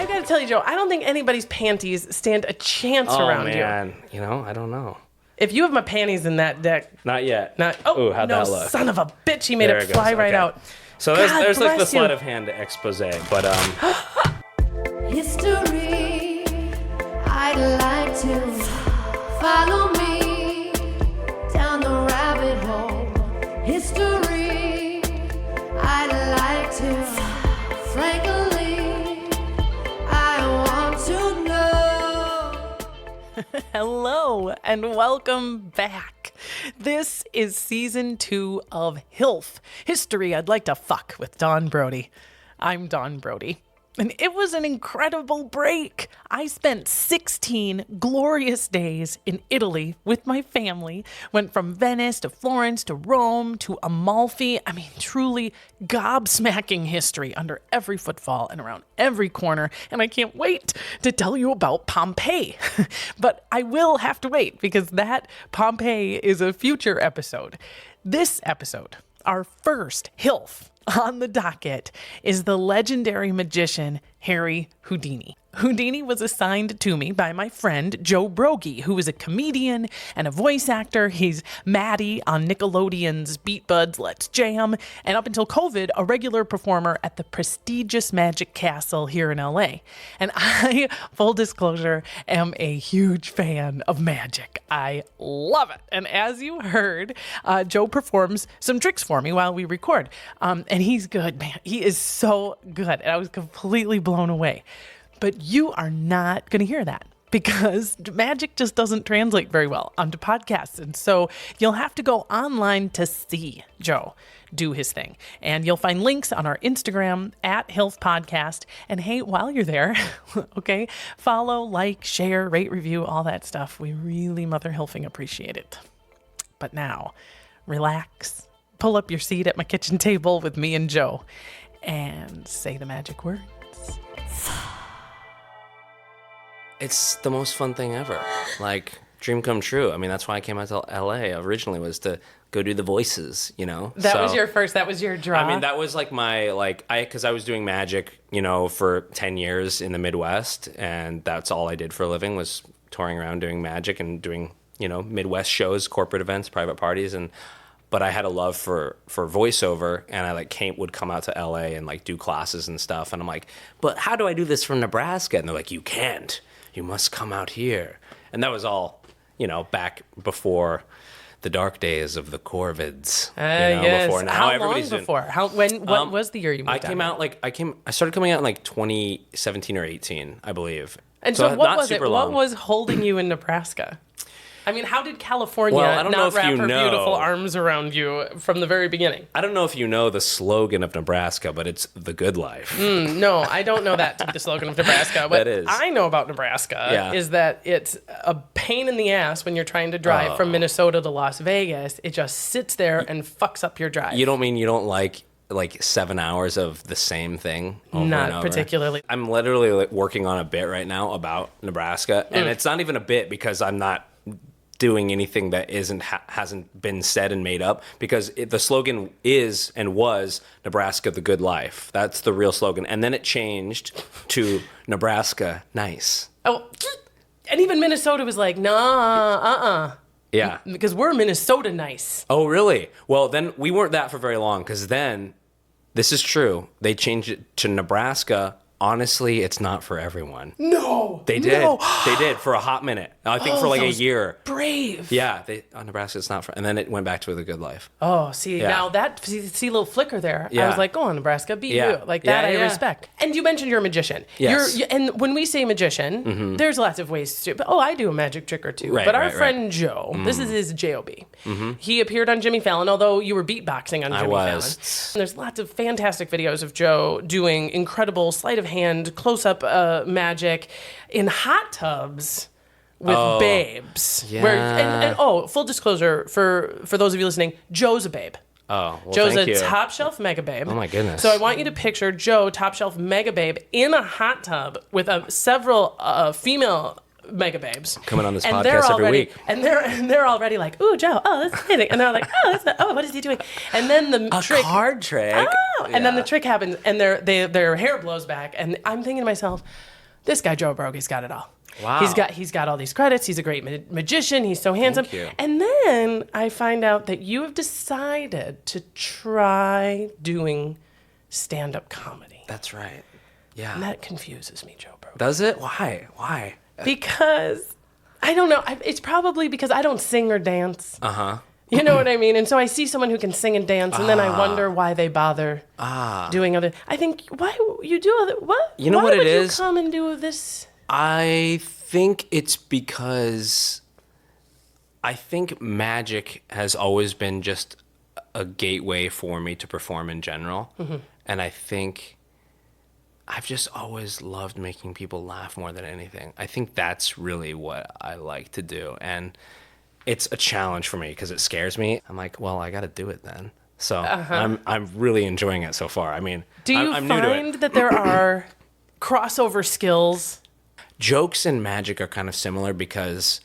I gotta tell you, Joe, I don't think anybody's panties stand a chance around you. Oh, man. You know, I don't know. If you have my panties in that deck. Not yet. Oh, ooh, how'd no, that look? son of a bitch. He made There it it fly goes. right Okay. out. So God there's like the bless you. sleight of hand expose, but History, I'd like to follow me down the rabbit hole. History, I'd like to, frankly, I want to know. Hello and welcome back. This is season 2 of HILF, History I'd Like to Fuck with Dawn Brody. I'm Dawn Brody. And it was an incredible break. I spent 16 glorious days in Italy with my family. Went from Venice to Florence to Rome to Amalfi. I mean, truly gobsmacking history under every footfall and around every corner. And I can't wait to tell you about Pompeii. But I will have to wait because that Pompeii is a future episode. This episode, our first HILF on the docket, is the legendary magician Harry Houdini. Houdini was assigned to me by my friend Joe Brogie, who is a comedian and a voice actor. He's Matty on Nickelodeon's Beatbuds, Let's Jam, and up until COVID, a regular performer at the prestigious Magic Castle here in LA. And I, full disclosure, am a huge fan of magic. I love it. And as you heard, Joe performs some tricks for me while we record. And he's good, man. He is so good. And I was completely blown away. But you are not going to hear that because magic just doesn't translate very well onto podcasts. And so you'll have to go online to see Joe do his thing. And you'll find links on our Instagram at HILF Podcast. And hey, while you're there, okay, follow, like, share, rate, review, all that stuff. We really Mother Hilfing appreciate it. But now, relax, pull up your seat at my kitchen table with me and Joe, and say the magic words. it's the most fun thing ever. Like, dream come true. I mean, that's why I came out to LA originally, was to go do the voices, you know? That was your draw? I mean, that was like because I was doing magic, you know, for 10 years in the Midwest, and that's all I did for a living was touring around doing magic and doing, you know, Midwest shows, corporate events, private parties, but I had a love for voiceover, and I would come out to LA and like do classes and stuff, and I'm like, but how do I do this from Nebraska? And they're like, you can't. You must come out here. And that was all, you know, back before the dark days of the Corvids. Yes. Before now, How everybody's long before? What was the year you moved I started coming out in like 2017 or 18, I believe. And so what not was it? super long. What was holding you in Nebraska? I mean, how did California Well, I don't know not if wrap you her know. beautiful arms around you from the very beginning? I don't know if you know the slogan of Nebraska, but it's the good life. No, I don't know that to be the slogan of Nebraska. What That is. I know about Nebraska is that it's a pain in the ass when you're trying to drive from Minnesota to Las Vegas. It just sits there and fucks up your drive. You don't mean you don't like 7 hours of the same thing over and Not over? particularly. I'm literally working on a bit right now about Nebraska, and it's not even a bit because I'm not doing anything that hasn't been said and made up, because the slogan is and was Nebraska the good life. That's the real slogan. And then it changed to Nebraska nice. Oh, and even Minnesota was like, nah, Yeah. because we're Minnesota nice. Oh, really? Well, then we weren't that for very long, because then, this is true, they changed it to Nebraska. Honestly, it's not for everyone. No. They did. No. They did for a hot minute. I think for like a year. Brave. Yeah, Nebraska, it's not for, and then it went back to the good life. Oh, see, Yeah. now that, see a little flicker there. I Yeah. was like, go on, Nebraska, be Yeah. you. Like Yeah, that I yeah. respect. And you mentioned you're a magician. Yes. And when we say magician, there's lots of ways to, I do a magic trick or two. Right, but our right, friend Joe, this is his J-O-B. He appeared on Jimmy Fallon, although you were beatboxing on Jimmy Fallon. And there's lots of fantastic videos of Joe doing incredible sleight of hand, close-up magic in hot tubs with babes. yeah. And full disclosure for those of you listening, Joe's a babe. Oh, well, Joe's thank a you. top shelf mega babe. Oh my goodness. So I want you to picture Joe, top shelf mega babe, in a hot tub with several female mega babes Coming on this and they're podcast every already, week. and they're already like, ooh, Joe, oh, that's amazing. And they're like, oh, what is he doing? And then the trick, card trick. oh, and then the trick happens, and their hair blows back, and I'm thinking to myself, this guy Joe Brogie's got it all. Wow. He's got all these credits. He's a great magician. He's so handsome. Thank you. And then I find out that you have decided to try doing stand-up comedy. That's right. Yeah. And that confuses me, Joe Brogie. Does it? Why? Because I don't know. It's probably because I don't sing or dance. Uh-huh. You know what I mean? And so I see someone who can sing and dance, and then I wonder why they bother doing other. I think, why you do other, what? You know why what it would is? You come and do this? I think it's because I think magic has always been just a gateway for me to perform in general. Mm-hmm. And I think I've just always loved making people laugh more than anything. I think that's really what I like to do. And it's a challenge for me because it scares me. I'm like, well, I got to do it then. So I'm really enjoying it so far. I mean, do you I'm new to it. find that there are crossover skills? Jokes and magic are kind of similar because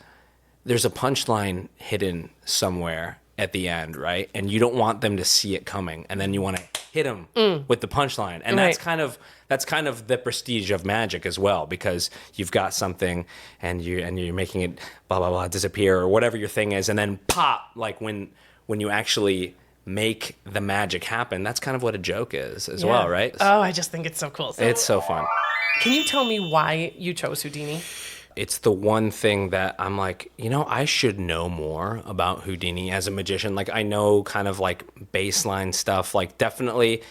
there's a punchline hidden somewhere at the end, right? And you don't want them to see it coming, and then you want to hit them with the punchline, and that's kind of the prestige of magic as well, because you've got something and you're making it blah blah blah disappear or whatever your thing is, and then pop, like when you actually make the magic happen. That's kind of what a joke is as well, right? Oh, I just think it's so cool. It's so fun. Can you tell me why you chose Houdini? It's the one thing that I'm like, I should know more about Houdini as a magician. Like, I know kind of like baseline stuff, like definitely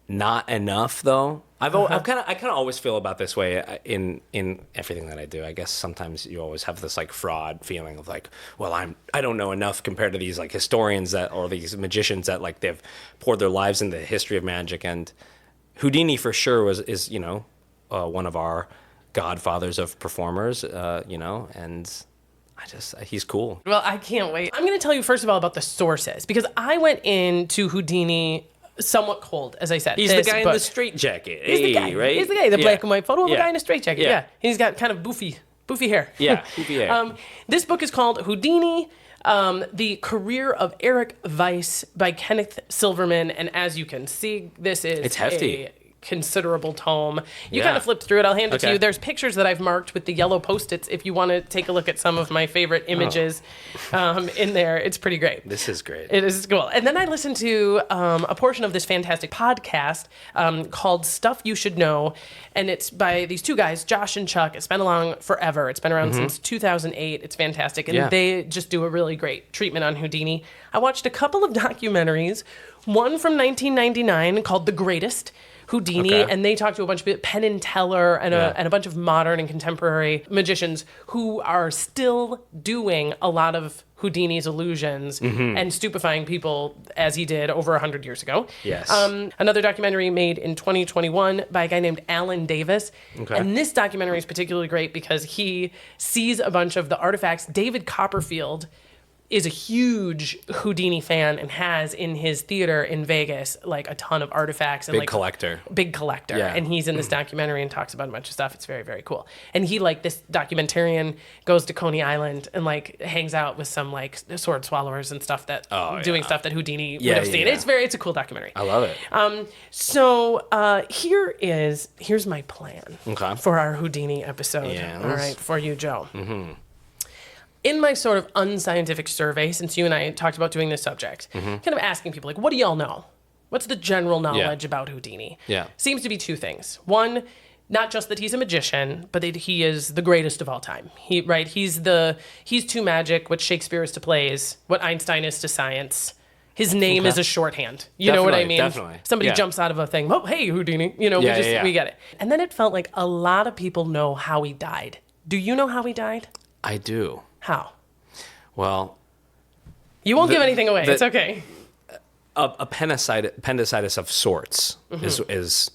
not enough though. I kind of always feel about this way in everything that I do. I guess sometimes you always have this like fraud feeling of like, well, I don't know enough compared to these like historians or these magicians that like they've poured their lives into the history of magic. And Houdini for sure is one of our godfathers of performers, and he's cool. Well, I can't wait. I'm going to tell you first of all about the sources, because I went into Houdini somewhat cold, as I said. He's the guy in the straitjacket. He's the guy, right? He's the guy, the black and white photo of a guy in a straitjacket. Yeah. Yeah. He's got kind of boofy hair. Yeah, boofy hair. This book is called Houdini, The Career of Eric Weiss by Kenneth Silverman, and as you can see, this is it's hefty. A considerable tome. You kind of flip through it. I'll hand it to you. There's pictures that I've marked with the yellow Post-its if you want to take a look at some of my favorite images in there. It's pretty great. This is great. It is cool. And then I listened to a portion of this fantastic podcast called Stuff You Should Know, and it's by these two guys, Josh and Chuck. It's been along forever. It's been around since 2008. It's fantastic. And they just do a really great treatment on Houdini. I watched a couple of documentaries, one from 1999 called The Greatest Houdini, and they talk to a bunch of people, Penn and Teller, and a bunch of modern and contemporary magicians who are still doing a lot of Houdini's illusions and stupefying people as he did over 100 years ago. Yes. Another documentary made in 2021 by a guy named Alan Davis. Okay. And this documentary is particularly great because he sees a bunch of the artifacts. David Copperfield is a huge Houdini fan and has in his theater in Vegas like a ton of artifacts and big collector. Yeah. And he's in this documentary and talks about a bunch of stuff. It's very, very cool. And he, like, this documentarian goes to Coney Island and like hangs out with some like sword swallowers and stuff that doing stuff that Houdini would have seen. Yeah. It's a cool documentary. I love it. So here's my plan for our Houdini episode. Yes. All right, for you, Joe. In my sort of unscientific survey, since you and I talked about doing this subject, kind of asking people, like, what do y'all know? What's the general knowledge about Houdini? Yeah. Seems to be two things. One, not just that he's a magician, but that he is the greatest of all time. He's to magic what Shakespeare is to plays, what Einstein is to science. His name is a shorthand. You know what I mean? Definitely. Somebody jumps out of a thing. Oh, hey, Houdini. We get it. And then it felt like a lot of people know how he died. Do you know how he died? I do. How? Well, you won't give anything away. It's okay. Appendicitis of sorts is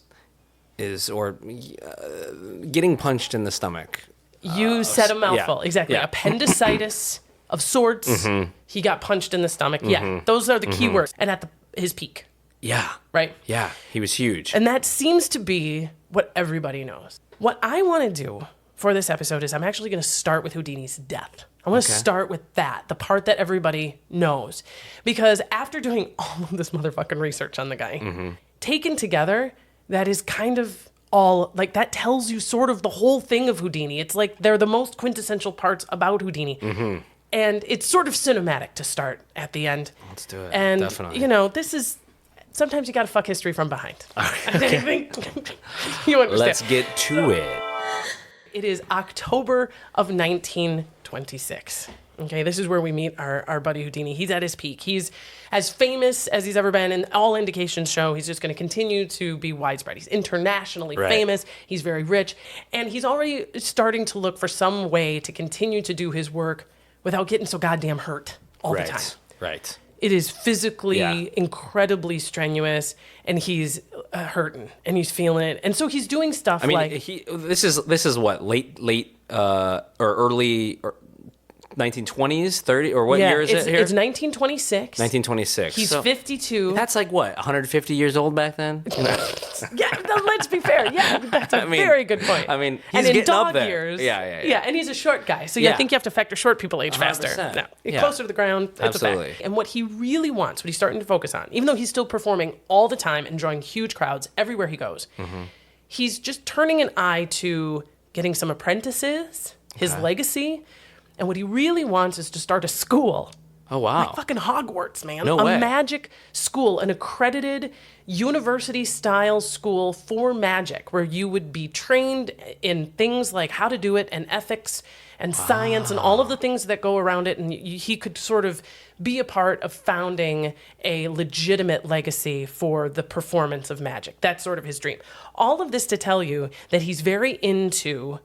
getting punched in the stomach. You said a mouthful. Yeah. Exactly. Yeah. Appendicitis of sorts. He got punched in the stomach. Yeah. Those are the key words. And at his peak. Yeah. Right? Yeah. He was huge. And that seems to be what everybody knows. What I want to do for this episode is I'm actually going to start with Houdini's death. I want to start with that, the part that everybody knows. Because after doing all of this motherfucking research on the guy, taken together, that is kind of all, like, that tells you sort of the whole thing of Houdini. It's like they're the most quintessential parts about Houdini. And it's sort of cinematic to start at the end. Let's do it. And, Definitely. you know, this is, sometimes you got to fuck history from behind. I think you understand. Let's get to it. It is October of 1926. Okay, this is where we meet our buddy Houdini. He's at his peak. He's as famous as he's ever been, and all indications show he's just going to continue to be widespread. He's internationally famous. He's very rich, and he's already starting to look for some way to continue to do his work without getting so goddamn hurt all the time. Right. It is physically incredibly strenuous, and he's hurting, and he's feeling it, and so he's doing stuff. I mean, this is what late or early 1920s, 30, or what year is it here? It's 1926. 1926. He's 52. That's like what, 150 years old back then? Yeah, let's be fair. Yeah, that's a very good point. I mean, and he's in getting dog up there. years, Yeah, and he's a short guy, so I think you have to factor short people age faster. 100%. No, closer to the ground. It's Absolutely. a fact. And what he really wants, what he's starting to focus on, even though he's still performing all the time and drawing huge crowds everywhere he goes, he's just turning an eye to getting some apprentices, his legacy. And what he really wants is to start a school. Oh, wow. Like fucking Hogwarts, man. No way. A magic school, an accredited university-style school for magic, where you would be trained in things like how to do it and ethics and science and all of the things that go around it. And he could sort of be a part of founding a legitimate legacy for the performance of magic. That's sort of his dream. All of this to tell you that he's very into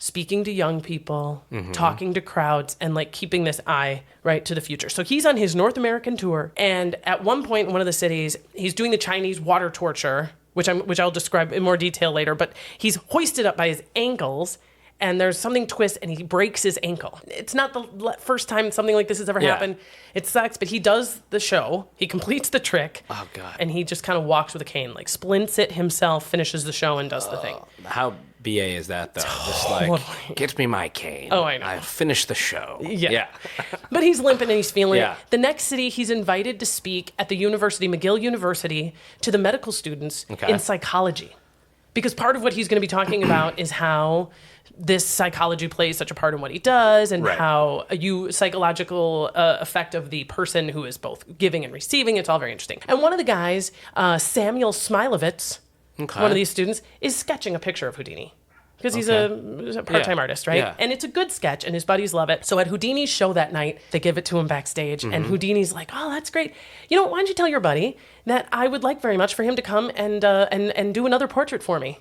speaking to young people, talking to crowds, and like keeping this eye right to the future. So he's on his North American tour, and at one point in one of the cities, he's doing the Chinese water torture, which I'll describe in more detail later, but he's hoisted up by his ankles, and there's something twist, and he breaks his ankle. It's not the first time something like this has ever happened. It sucks, but he does the show. He completes the trick. Oh, God. And he just kind of walks with a cane, like splints it himself, finishes the show, and does the thing. How BA is that, though? Just like, get me my cane. Oh, I know. I finished the show. Yeah. But he's limping and he's feeling Yeah. it. The next city, he's invited to speak at the university, McGill University, to the medical students in psychology. Because part of what he's going to be talking about is how this psychology plays such a part in what he does, and how psychological effect of the person who is both giving and receiving. It's all very interesting. And one of the guys, Samuel Smilovitz, one of these students, is sketching a picture of Houdini. Because he's a part-time artist, right? Yeah. And it's a good sketch, and his buddies love it. So at Houdini's show that night, they give it to him backstage, and Houdini's like, "Oh, that's great. You know, why don't you tell your buddy that I would like very much for him to come and do another portrait for me?"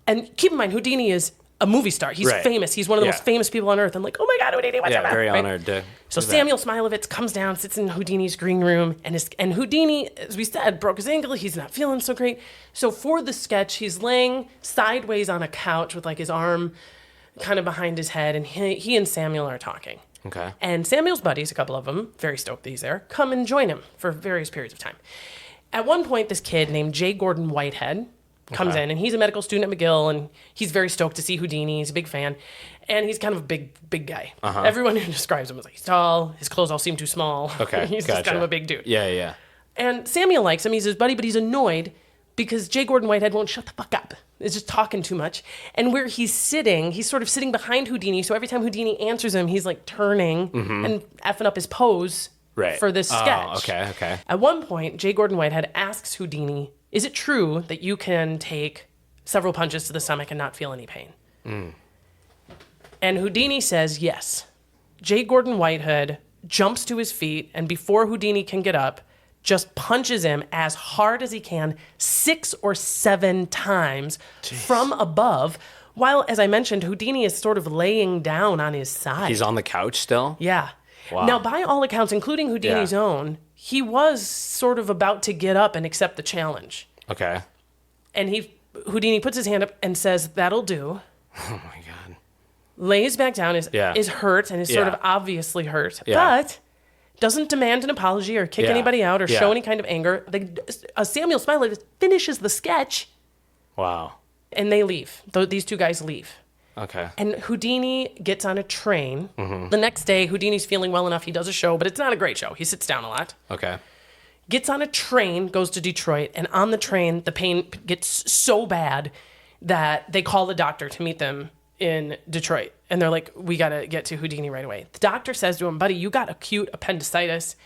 And keep in mind, Houdini is a movie star. He's famous. He's one of the most famous people on earth. And like, oh my God, Houdini, what's up? Very honored to So Samuel Smilovitz comes down, sits in Houdini's green room, and Houdini, as we said, broke his ankle. He's not feeling so great. So for the sketch, he's laying sideways on a couch with like his arm kind of behind his head, and he and Samuel are talking. Okay. And Samuel's buddies, a couple of them, very stoked that he's there, come and join him for various periods of time. At one point, this kid named J. Gordon Whitehead comes in, and he's a medical student at McGill, and he's very stoked to see Houdini. He's a big fan, and he's kind of a big guy. Everyone who describes him is like, he's tall, his clothes all seem too small. Okay, He's just kind of a big dude. Yeah. And Samuel likes him. He's his buddy, but he's annoyed because J. Gordon Whitehead won't shut the fuck up. He's just talking too much. And where he's sitting, he's sort of sitting behind Houdini, so every time Houdini answers him, he's like turning and effing up his pose for this sketch. Okay. At one point, J. Gordon Whitehead asks Houdini, is it true that you can take several punches to the stomach and not feel any pain? And Houdini says yes. J. Gordon Whitehead jumps to his feet, and before Houdini can get up, just punches him as hard as he can 6 or 7 times from above, while, as I mentioned, Houdini is sort of laying down on his side. He's on the couch still? Yeah. Wow. Now, by all accounts, including Houdini's own, he was sort of about to get up and accept the challenge. Okay. And Houdini puts his hand up and says, "That'll do." Oh my God. Lays back down, is hurt and is sort of obviously hurt, but doesn't demand an apology or kick anybody out or show any kind of anger. Samuel Smilovitz finishes the sketch. Wow. And they leave. These two guys leave. Okay. And Houdini gets on a train. The next day, Houdini's feeling well enough. He does a show, but it's not a great show. He sits down a lot. Okay. Gets on a train, goes to Detroit, and on the train, the pain gets so bad that they call the doctor to meet them in Detroit. And they're like, we got to get to Houdini right away. The doctor says to him, buddy, you got acute appendicitis.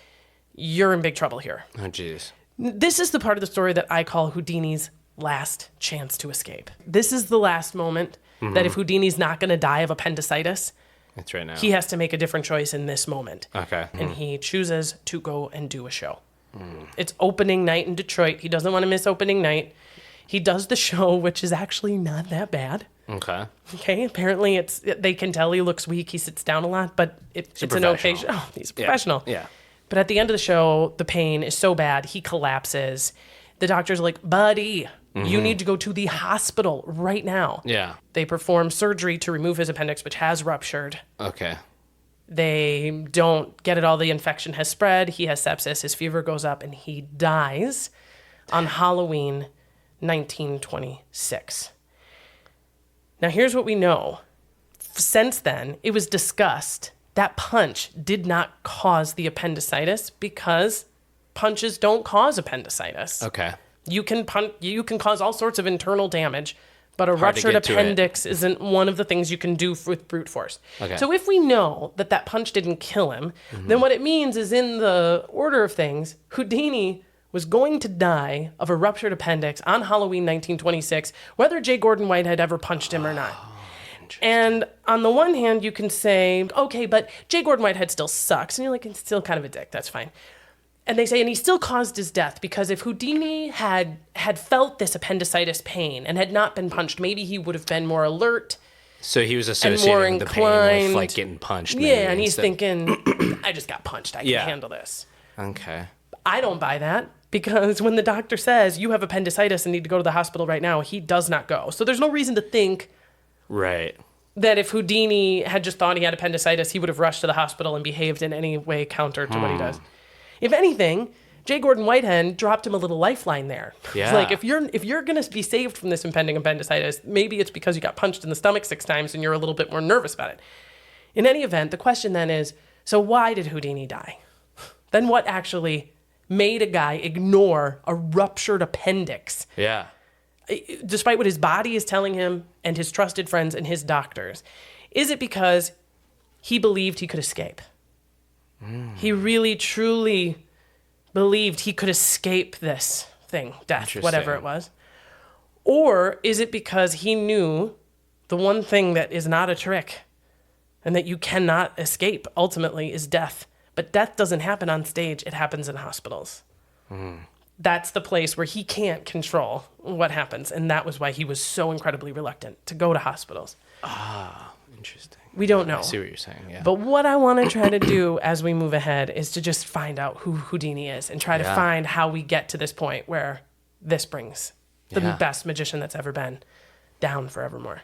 You're in big trouble here. Oh, jeez. This is the part of the story that I call Houdini's last chance to escape. This is the last moment that if Houdini's not going to die of appendicitis, It's right now. he has to make a different choice in this moment. Okay. And he chooses to go and do a show. It's opening night in Detroit. He doesn't want to miss opening night. He does the show, which is actually not that bad. Okay. Okay, apparently they can tell he looks weak. He sits down a lot, but it's an okay show. Oh, he's a professional. Yeah. But at the end of the show, the pain is so bad, he collapses. The doctor's like, buddy, you need to go to the hospital right now. Yeah. They perform surgery to remove his appendix, which has ruptured. Okay. They don't get it all. The infection has spread. He has sepsis. His fever goes up, and he dies on Halloween 1926. Now, here's what we know. Since then, it was discussed that punch did not cause the appendicitis because punches don't cause appendicitis. Okay. You can cause all sorts of internal damage, but a Hard to ruptured get to it. appendix isn't one of the things you can do with brute force. Okay. So if we know that punch didn't kill him, then what it means is in the order of things, Houdini was going to die of a ruptured appendix on Halloween 1926, whether J. Gordon Whitehead ever punched him or not. And on the one hand, you can say, okay, but J. Gordon Whitehead still sucks. And you're like, he's still kind of a dick. That's fine. And they say, and he still caused his death because if Houdini had felt this appendicitis pain and had not been punched, maybe he would have been more alert. So he was more associating the pain with inclined. like getting punched. Maybe, Yeah, and he's instead. thinking, I just got punched. I can Yeah. handle this. Okay. I don't buy that because when the doctor says you have appendicitis and need to go to the hospital right now, he does not go. So there's no reason to think Right. that if Houdini had just thought he had appendicitis, he would have rushed to the hospital and behaved in any way counter to what he does. If anything, J. Gordon Whitehead dropped him a little lifeline there. Yeah. Like if you're gonna be saved from this impending appendicitis, maybe it's because you got punched in the stomach 6 times and you're a little bit more nervous about it. In any event, the question then is, so why did Houdini die? Then what actually made a guy ignore a ruptured appendix? Yeah. Despite what his body is telling him and his trusted friends and his doctors? Is it because he believed he could escape? He really, truly believed he could escape this thing, death, whatever it was? Or is it because he knew the one thing that is not a trick and that you cannot escape ultimately is death? But death doesn't happen on stage. It happens in hospitals. That's the place where he can't control what happens. And that was why he was so incredibly reluctant to go to hospitals. Interesting. We don't know. I see what you're saying. Yeah. But what I want to try to do as we move ahead is to just find out who Houdini is and try to Yeah. find how we get to this point where this brings the Yeah. best magician that's ever been down forevermore.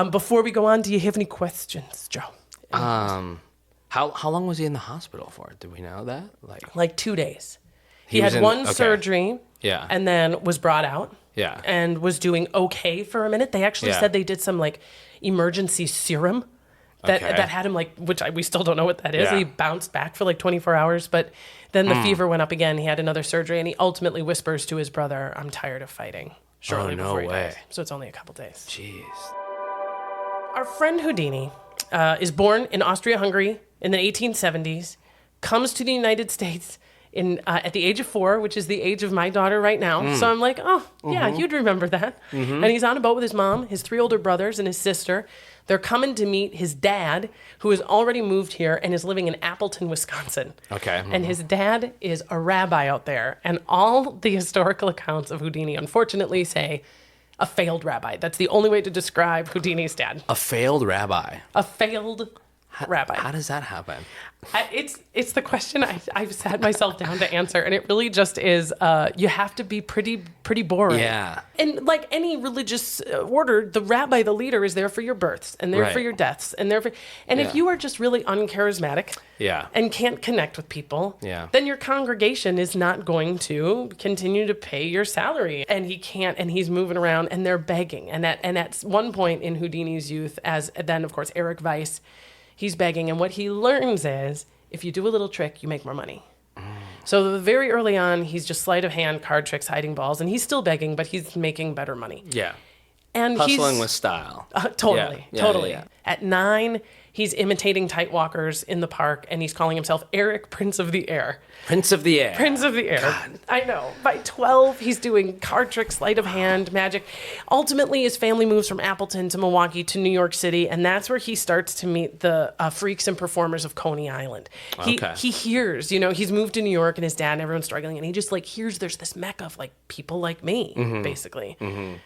Before we go on, do you have any questions, Joe? How long was he in the hospital for? Do we know that? Like 2 days. He was had in- one okay. surgery Yeah. and then was brought out. Yeah. And was doing okay for a minute. They actually Yeah. said they did some like emergency serum that Okay. that had him like, we still don't know what that is. Yeah. He bounced back for like 24 hours, but then the fever went up again. He had another surgery, and he ultimately whispers to his brother, "I'm tired of fighting." Shortly no before he way. dies. So it's only a couple days. Jeez. Our friend Houdini is born in Austria-Hungary in the 1870s, comes to the United States at the age of 4, which is the age of my daughter right now. So I'm like, oh, yeah, you'd remember that. And he's on a boat with his mom, his 3 older brothers, and his sister. They're coming to meet his dad, who has already moved here and is living in Appleton, Wisconsin. Okay. And his dad is a rabbi out there. And all the historical accounts of Houdini, unfortunately, say a failed rabbi. That's the only way to describe Houdini's dad. A failed rabbi. A failed rabbi. How does that happen? It's the question I've sat myself down to answer, and it really just is. You have to be pretty boring. Yeah. And like any religious order, the rabbi, the leader, is there for your births and there for your deaths and there for. And if you are just really uncharismatic, and can't connect with people, then your congregation is not going to continue to pay your salary. And he can't, and he's moving around, and they're begging. And at one point in Houdini's youth, as then of course Eric Weiss. He's begging, and what he learns is if you do a little trick, you make more money. So very early on, he's just sleight of hand, card tricks, hiding balls, and he's still begging, but he's making better money. Yeah. And hustling with style. Totally. At 9, he's imitating tight walkers in the park, and he's calling himself Eric, Prince of the Air. Prince of the Air. Prince of the Air. God. I know. By 12, he's doing card tricks, sleight of hand, magic. Ultimately, his family moves from Appleton to Milwaukee to New York City, and that's where he starts to meet the freaks and performers of Coney Island. He hears, he's moved to New York, and his dad and everyone's struggling, and he just hears there's this mecca of people like me, basically.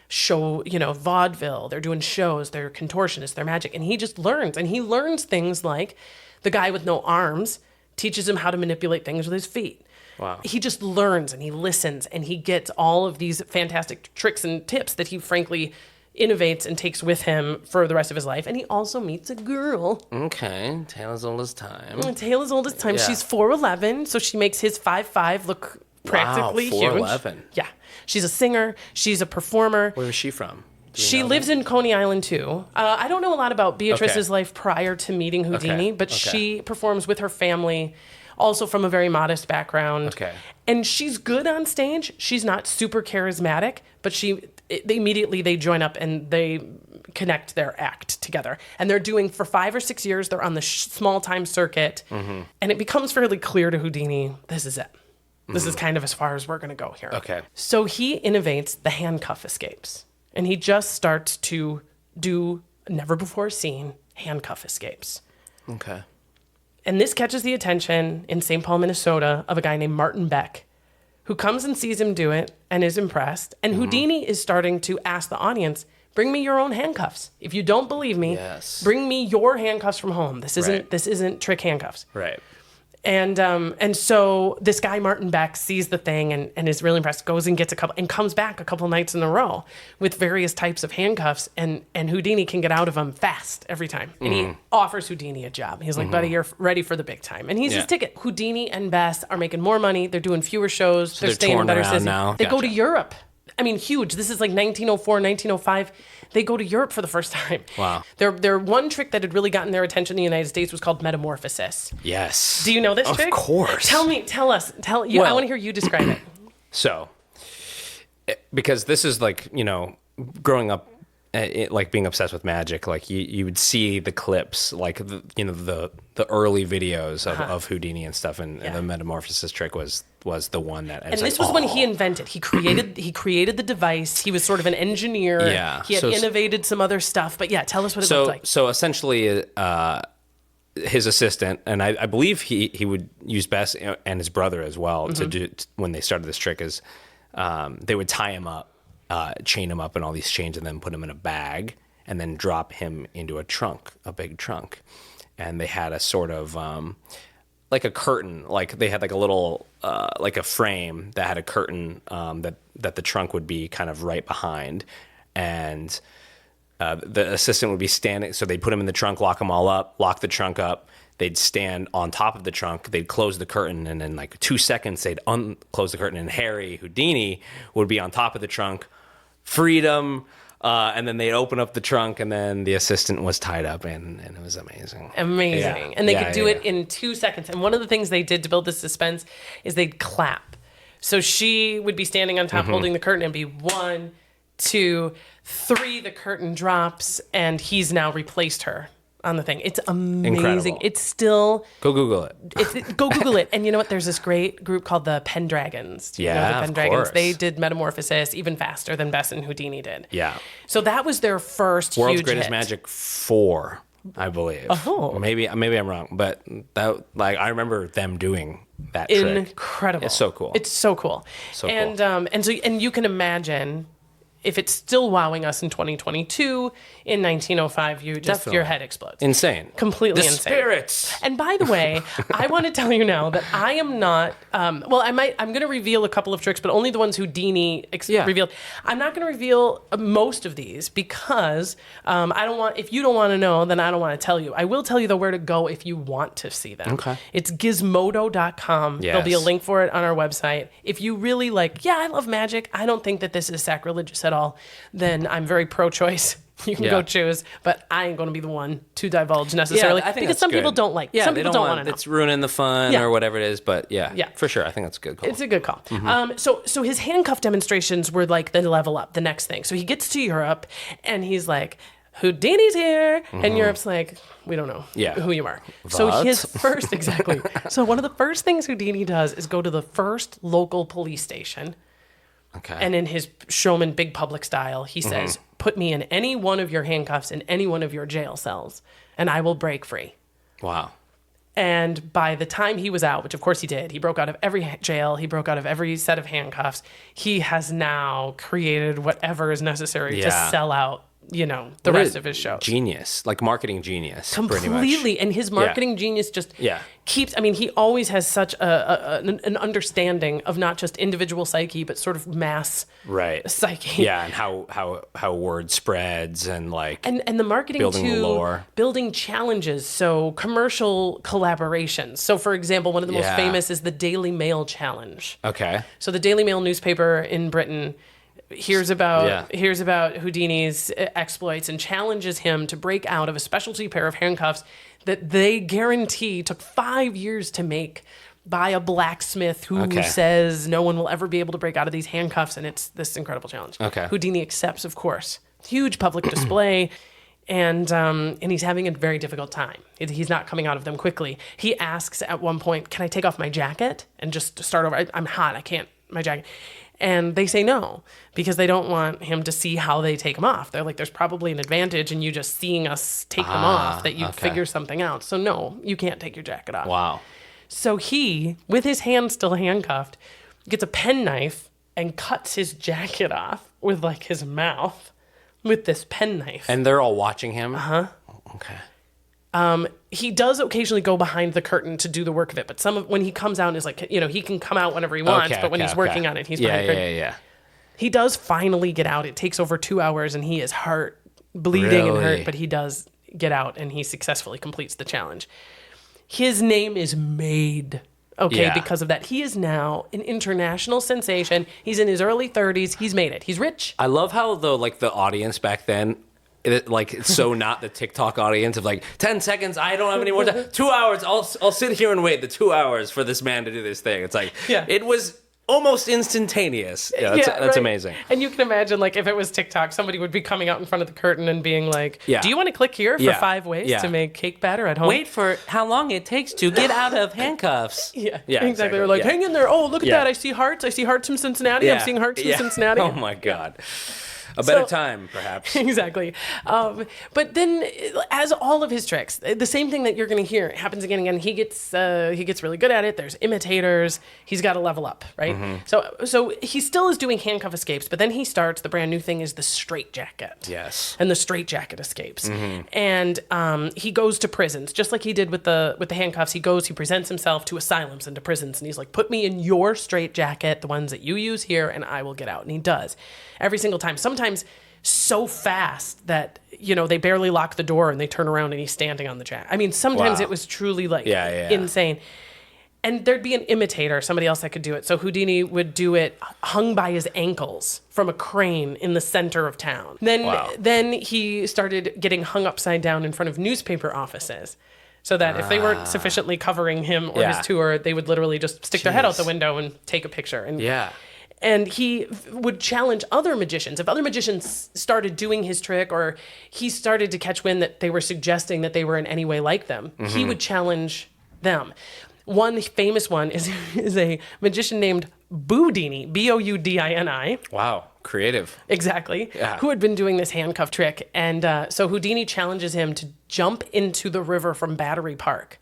Show, vaudeville. They're doing shows. They're contortionists. They're magic. And he just learns, and he learns things like the guy with no arms teaches him how to manipulate things with his feet. Wow. He just learns and he listens and he gets all of these fantastic tricks and tips that he frankly innovates and takes with him for the rest of his life. And he also meets a girl. Okay. Tale as old as time. Tale as old as time. Yeah. She's 4'11", so she makes his 5'5" look practically huge. 4'11". Yeah. She's a singer. She's a performer. Where is she from? She lives in Coney Island, too. I don't know a lot about Beatrice's life prior to meeting Houdini, but she performs with her family, also from a very modest background. Okay. And she's good on stage. She's not super charismatic, but they join up and they connect their act together. And they're doing, for 5 or 6 years, they're on the small-time circuit. And it becomes fairly clear to Houdini, this is it. This is kind of as far as we're going to go here. Okay. So he innovates the handcuff escapes. And he just starts to do never-before-seen handcuff escapes. Okay. And this catches the attention in St. Paul, Minnesota, of a guy named Martin Beck, who comes and sees him do it and is impressed. And Houdini is starting to ask the audience, bring me your own handcuffs. If you don't believe me, bring me your handcuffs from home. This isn't trick handcuffs. Right. And so this guy, Martin Beck, sees the thing and is really impressed, goes and gets a couple, and comes back a couple nights in a row with various types of handcuffs, and Houdini can get out of them fast every time. And he offers Houdini a job. He's like, buddy, you're ready for the big time. And he's his ticket. Houdini and Bess are making more money. They're doing fewer shows. So they're staying in better cities. now. They go to Europe. I mean, huge. This is like 1904, 1905. They go to Europe for the first time. Wow. Their one trick that had really gotten their attention in the United States was called metamorphosis. Yes. Do you know this trick? Of course. Tell us. I want to hear you describe it. So, because this is growing up, being obsessed with magic, you would see the clips, the early videos of Houdini and stuff, and the metamorphosis trick was the one that. And this was when he invented. He created the device. He was sort of an engineer. Yeah. He had innovated some other stuff. But tell us what it looked like. So essentially, his assistant, and I believe he would use Bess and his brother as well to do when they started this trick, is they would tie him up, chain him up in all these chains, and then put him in a bag, and then drop him into a big trunk. And they had a sort of like a curtain, they had a little a frame that had a curtain that the trunk would be kind of right behind, and the assistant would be standing. So they'd put him in the trunk, lock them all up, lock the trunk up. They'd stand on top of the trunk. They'd close the curtain, and in 2 seconds, they'd unclose the curtain, and Harry Houdini would be on top of the trunk. Freedom. And then they'd open up the trunk, and then the assistant was tied up, and it was amazing. Amazing. Yeah. And they could do it in 2 seconds. And one of the things they did to build the suspense is they'd clap. So she would be standing on top holding the curtain, and be 1, 2, 3, the curtain drops, and he's now replaced her on the thing. It's amazing. Incredible. It's still... Go Google it. Go Google it. And you know what? There's this great group called the Pendragons. Do you know the Pendragons? Course. They did metamorphosis even faster than Bess and Houdini did. Yeah. So that was their first World's huge Greatest hit. Magic 4, I believe. Oh. Maybe I'm wrong, but that I remember them doing that trick. Incredible. It's so cool. It's so cool. So and cool. And you can imagine if it's still wowing us in 2022, in 1905, your head explodes. Insane. Completely the insane. Spirits. And by the way, I want to tell you now that I am not. I'm going to reveal a couple of tricks, but only the ones Houdini revealed. I'm not going to reveal most of these because I don't want. If you don't want to know, then I don't want to tell you. I will tell you though where to go if you want to see them. Okay. It's gizmodo.com. Yes. There'll be a link for it on our website. If you really I love magic. I don't think that this is sacrilegious at all. Then I'm very pro-choice. You can go choose, but I ain't going to be the one to divulge necessarily I think because some people don't like. Some people don't want to know. It's ruining the fun or whatever it is, but for sure, I think that's a good call. It's a good call. So his handcuff demonstrations were like the level up, the next thing. So he gets to Europe and he's like, Houdini's here, and Europe's like, we don't know who you are. So his first So one of the first things Houdini does is go to the first local police station. Okay. And in his showman big public style, he says, put me in any one of your handcuffs in any one of your jail cells, and I will break free. Wow. And by the time he was out, which of course he did, he broke out of every jail, he broke out of every set of handcuffs. He has now created whatever is necessary to sell out, the rest of his shows. Genius, like marketing genius. Completely. Pretty much. And his marketing genius just keeps, he always has such an understanding of not just individual psyche, but sort of mass psyche. Yeah, and how word spreads and and the marketing building too, lore. Building challenges, so commercial collaborations. So for example, one of the most famous is the Daily Mail challenge. Okay. So the Daily Mail newspaper in Britain hears about Houdini's exploits and challenges him to break out of a specialty pair of handcuffs that they guarantee took 5 years to make by a blacksmith who says no one will ever be able to break out of these handcuffs, and it's this incredible challenge. Okay. Houdini accepts, of course. Huge public display, and he's having a very difficult time. He's not coming out of them quickly. He asks at one point, "Can I take off my jacket and just start over? I'm hot. I can't. My jacket." And they say no, because they don't want him to see how they take them off. They're like, there's probably an advantage in you just seeing us take them off, that you figure something out. So no, you can't take your jacket off. Wow. So he, with his hand still handcuffed, gets a penknife and cuts his jacket off with his mouth with this penknife. And they're all watching him? Uh-huh. Okay. He does occasionally go behind the curtain to do the work of it, but when he comes out is he can come out whenever he wants, but when he's working on it, he's behind the curtain. Yeah. He does finally get out. It takes over 2 hours and he is hurt, bleeding and hurt, but he does get out and he successfully completes the challenge. His name is made, because of that. He is now an international sensation. He's in his early 30s. He's made it. He's rich. I love how the audience back then, it's so not the TikTok audience of 10 seconds, I don't have any more time. 2 hours, I'll sit here and wait the 2 hours for this man to do this thing. It's it was almost instantaneous. Yeah, that's amazing. And you can imagine, if it was TikTok, somebody would be coming out in front of the curtain and being like, do you want to click here for 5 ways to make cake batter at home? Wait for how long it takes to get out of handcuffs. Yeah, exactly. They're like, hang in there. Oh, look at that. I see hearts. I see hearts from Cincinnati. I'm seeing hearts from Cincinnati. Oh, my God. A better time, perhaps. Exactly. But then, as all of his tricks, the same thing that you're going to hear happens again and again. He gets really good at it. There's imitators. He's got to level up, right? Mm-hmm. So he still is doing handcuff escapes, but then he starts. The brand new thing is the straitjacket. Yes. And the straitjacket escapes. Mm-hmm. And he goes to prisons, just like he did with the handcuffs. He presents himself to asylums and to prisons, and he's like, "Put me in your straitjacket, the ones that you use here, and I will get out." And he does every single time. Sometimes so fast that they barely lock the door and they turn around and he's standing on the jacket. Sometimes it was truly insane. And there'd be an imitator, somebody else that could do it. So Houdini would do it hung by his ankles from a crane in the center of town. Then he started getting hung upside down in front of newspaper offices, so that if they weren't sufficiently covering him or his tour, they would literally just stick their head out the window and take a picture. And he would challenge other magicians. If other magicians started doing his trick, or he started to catch wind that they were suggesting that they were in any way like them, he would challenge them. One famous one is a magician named Houdini, Boudini. Wow, creative. Exactly. Yeah. Who had been doing this handcuff trick. And so Houdini challenges him to jump into the river from Battery Park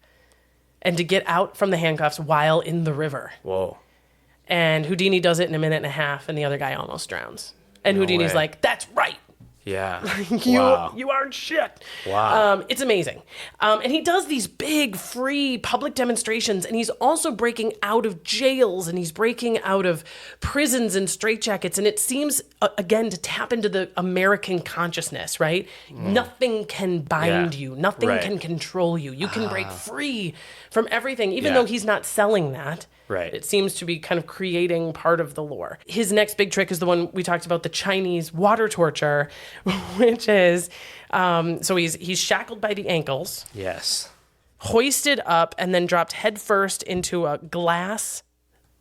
and to get out from the handcuffs while in the river. Whoa. And Houdini does it in a minute and a half, and the other guy almost drowns. And No Houdini's way. like, that's right. Yeah. You you aren't shit. Wow. It's amazing. And he does these big free public demonstrations, and he's also breaking out of jails, and he's breaking out of prisons and straitjackets. And it seems, again, to tap into the American consciousness, right? Nothing can bind Yeah. you. Nothing Right. can control you. You can break free from everything, even Yeah. though he's not selling that. Right. It seems to be kind of creating part of the lore. His next big trick is the one we talked about, the Chinese water torture, which is, so he's shackled by the ankles, Yes. hoisted up, and then dropped headfirst into a glass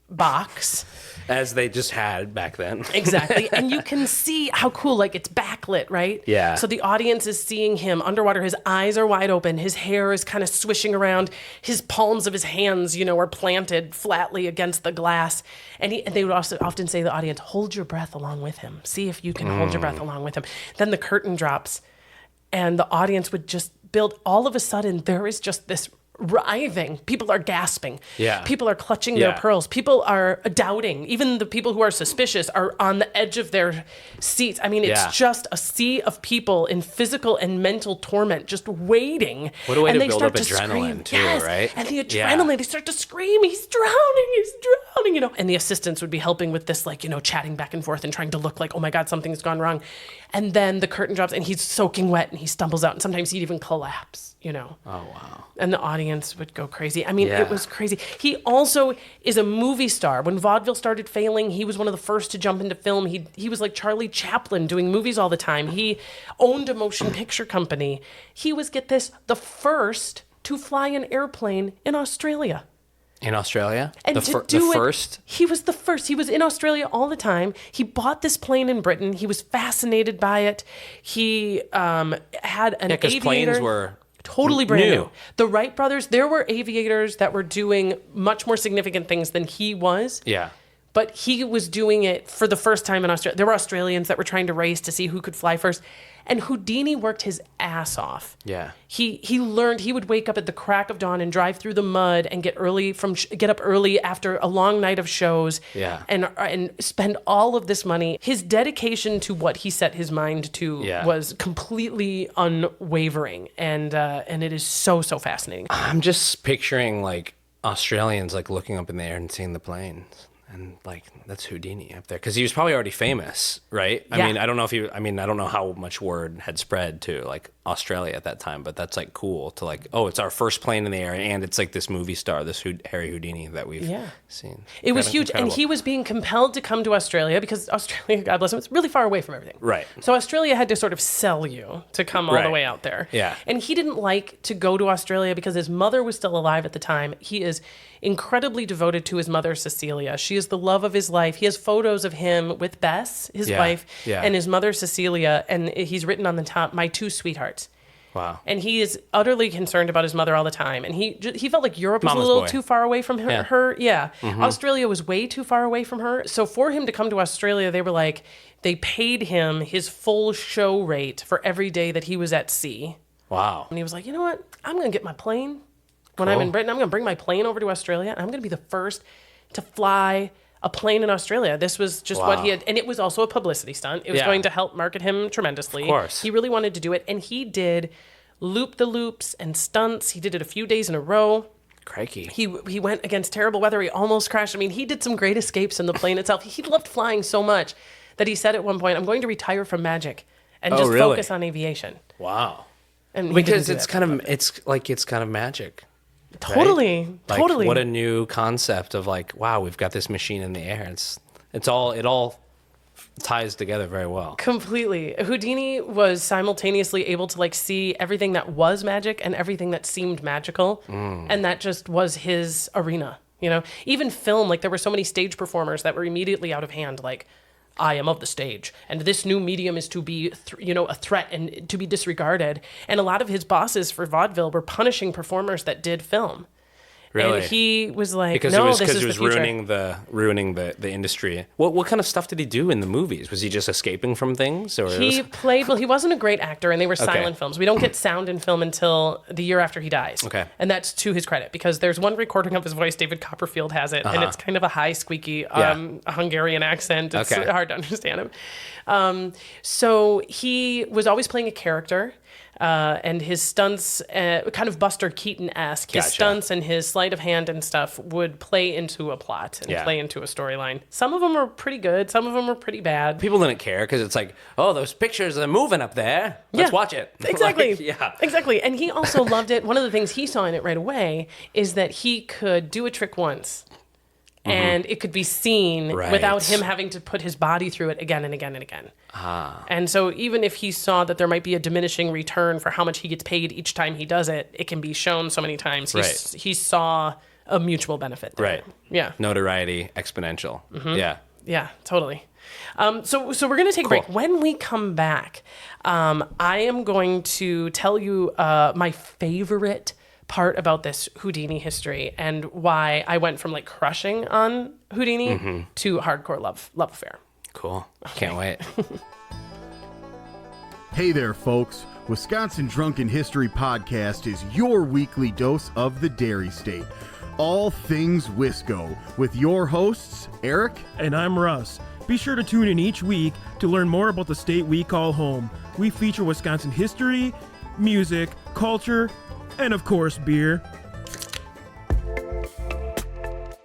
box. As they just had back then. Exactly. And you can see how cool, like it's backlit, right? Yeah. So the audience is seeing him underwater. His eyes are wide open. His hair is kind of swishing around. His palms of his hands, are planted flatly against the glass. And they would also often say to the audience, hold your breath along with him. See if you can hold your breath along with him. Then the curtain drops and the audience would just build. All of a sudden, there is just this writhing. People are gasping. Yeah. People are clutching their Yeah. pearls. People are doubting. Even the people who are suspicious are on the edge of their seats. I mean, it's Yeah. just a sea of people in physical and mental torment, just waiting. What a way and to they build start up to adrenaline, scream. too, Yes. right? And the Yeah. adrenaline, they start to scream, he's drowning, he's drowning, And the assistants would be helping with this, chatting back and forth and trying to look like, oh my God, something's gone wrong. And then the curtain drops and he's soaking wet and he stumbles out and sometimes he'd even collapse, Oh, wow. And the audience would go crazy. I mean, Yeah. it was crazy. He also is a movie star. When vaudeville started failing, he was one of the first to jump into film. He was like Charlie Chaplin doing movies all the time. He owned a motion picture company. He was, get this, the first to fly an airplane in Australia. In Australia? And the to do it, first? he was the first. He was in Australia all the time. He bought this plane in Britain. He was fascinated by it. He had an Because aviator. planes were Totally brand new. new. The Wright brothers, there were aviators that were doing much more significant things than he was. Yeah. But he was doing it for the first time in Australia. There were Australians that were trying to race to see who could fly first. And Houdini worked his ass off. Yeah. He learned. He would wake up at the crack of dawn and drive through the mud and get up early after a long night of shows. Yeah. And spend all of this money. His dedication to what he set his mind to Yeah. was completely unwavering, and it is so fascinating. I'm just picturing Australians looking up in the air and seeing the planes. And that's Houdini up there. Because he was probably already famous, right? Yeah. I don't know if I don't know how much word had spread to Australia at that time, but that's cool to it's our first plane in the air and it's this movie star, this Harry Houdini that we've seen. It was Kinda huge, and incredible. he was being compelled to come to Australia because Australia, God bless him, it's really far away from everything. Right. So Australia had to sort of sell you to come all the Right. way out there. Yeah. And he didn't like to go to Australia because his mother was still alive at the time. He is incredibly devoted to his mother, Cecilia. She is the love of his life. He has photos of him with Bess, his Yeah. wife, Yeah. and his mother, Cecilia, and he's written on the top, "My two sweethearts." Wow. And he is utterly concerned about his mother all the time. And he felt like Europe was Mama's a little boy. too far away from her. Yeah. Australia was way too far away from her. So for him to come to Australia, they paid him his full show rate for every day that he was at sea. Wow. And he was like, you know what? I'm going to get my plane. When I'm in Britain, I'm going to bring my plane over to Australia. And I'm going to be the first to fly a plane in Australia. This was just what he had. And it was also a publicity stunt. It was Yeah. going to help market him tremendously. Of course. He really wanted to do it. And he did loop-the-loops and stunts. He did it a few days in a row. Crikey. He went against terrible weather. He almost crashed. I mean, he did some great escapes in the plane itself. He loved flying so much that he said at one point, I'm going to retire from magic and just really? focus on aviation. Wow. And he Because didn't do that. it's kind of magic. Totally. Like, Totally. What a new concept of wow, we've got this machine in the air. It all ties together very well. Completely. Houdini was simultaneously able to see everything that was magic and everything that seemed magical. And that just was his arena, Even film, there were so many stage performers that were immediately out of hand, I am of the stage, and this new medium is to be, a threat and to be disregarded. And a lot of his bosses for vaudeville were punishing performers that did film. Really? And he was like, Because no, it was this is it was the future. ruining the industry. What kind of stuff did he do in the movies? Was he just escaping from things, or He played, well, he wasn't a great actor, and they were Okay. silent films. We don't get sound in film until the year after he dies. Okay. And that's to his credit, because there's one recording of his voice, David Copperfield has it, and it's kind of a high, squeaky Hungarian accent. It's Okay. hard to understand him. So he was always playing a character. And his stunts, kind of Buster Keaton-esque, his Gotcha. stunts and his sleight of hand and stuff would play into a plot and Yeah. play into a storyline. Some of them are pretty good. Some of them are pretty bad. people didn't care because it's like, oh, those pictures are moving up there. Let's Yeah. watch it. Exactly. Like, yeah. Exactly. And he also loved it. One of the things he saw in it right away is that he could do a trick once and it could be seen Right. without him having to put his body through it again and again and again. And so even if he saw that there might be a diminishing return for how much he gets paid each time he does it, it can be shown so many times. Right. He saw a mutual benefit there. Right. Yeah. Notoriety exponential. Yeah. Yeah, totally. So we're going to take a break. When we come back, I am going to tell you my favorite part about this Houdini history and why I went from like crushing on Houdini to hardcore love affair. Cool. Can't wait. Hey there, folks. Wisconsin Drunken History Podcast is your weekly dose of the Dairy State. All things Wisco, with your hosts, Eric. And I'm Russ. Be sure to tune in each week to learn more about the state we call home. We feature Wisconsin history, music, culture, and of course, beer.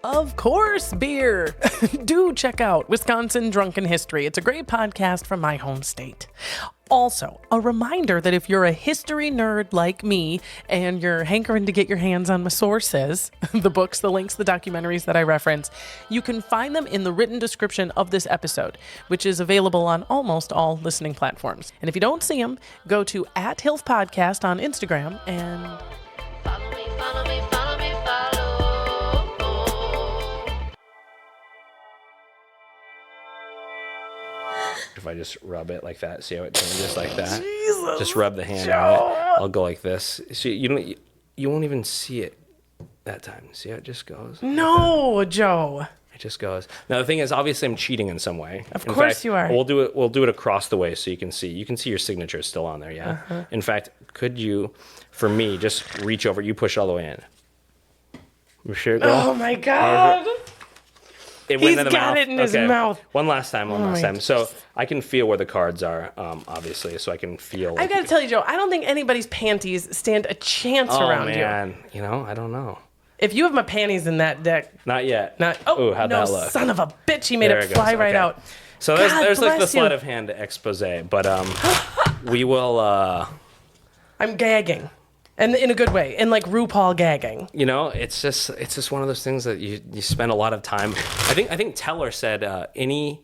Of course, beer. Do check out Wisconsin Drunken History. It's a great podcast from my home state. Also, a reminder that if you're a history nerd like me and you're hankering to get your hands on my sources, the books, the links, the documentaries that I reference, you can find them in the written description of this episode, which is available on almost all listening platforms. And if you don't see them, go to @HILF Podcast on Instagram and... Follow me, follow me, follow me, follow. If I just rub it like that, see how it changes like that? Just rub the hand on it. I'll go like this. See, you won't even see it that time. See how it just goes? No, Joe. It just goes. Now the thing is, obviously, I'm cheating in some way. Of In course fact, you are. We'll do it across the way so you can see. You can see your signature still on there. Yeah. In fact, could you, for me, just reach over? You push all the way in. You sure it goes? Oh my God. It He's went in the got mouth. it in his mouth. One last time. my So I can feel where the cards are, obviously, so I can feel. I gotta tell you, Joe, I don't think anybody's panties stand a chance Oh around man, I don't know. If you have my panties in that deck, Not yet. not Ooh, how'd no, that look? son of a bitch, he made There it it fly goes. right Okay. out. So God there's like the bless you. sleight of hand expose, but we will. I'm gagging, and in a good way, in like RuPaul gagging. It's just one of those things that you spend a lot of time. I think Teller said any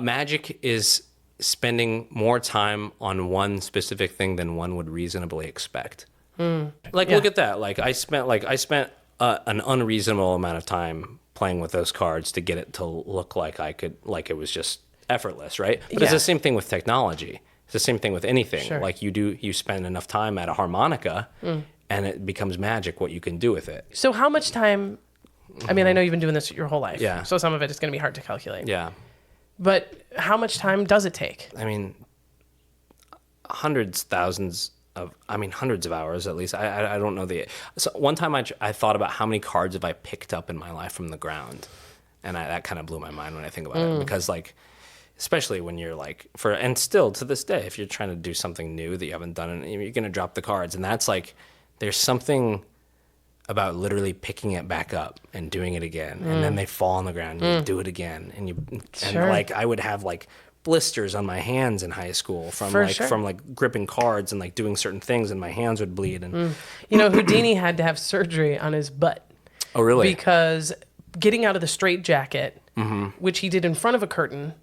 magic is spending more time on one specific thing than one would reasonably expect. Like, Yeah. look at that. Like I spent an unreasonable amount of time playing with those cards to get it to look like it was just effortless, right? But it's Yeah. the same thing with technology. It's the same thing with anything. Sure. Like you spend enough time at a harmonica and it becomes magic what you can do with it. So how much time? I mean, I know you've been doing this your whole life. Yeah. So some of it is going to be hard to calculate. Yeah. But how much time does it take? I mean, hundreds of hours at least. I don't know so one time I thought about how many cards have I picked up in my life from the ground, and that kind of blew my mind when I think about it, because like, especially when you're like and still to this day, if you're trying to do something new that you haven't done, you're gonna drop the cards, and that's like, there's something about literally picking it back up and doing it again, and then they fall on the ground, and you do it again, and Sure. like I would have like blisters on my hands in high school from For sure. from gripping cards and like doing certain things, and my hands would bleed. And Houdini had to have surgery on his butt. oh really? Because getting out of the straitjacket, Mm-hmm. which he did in front of a curtain,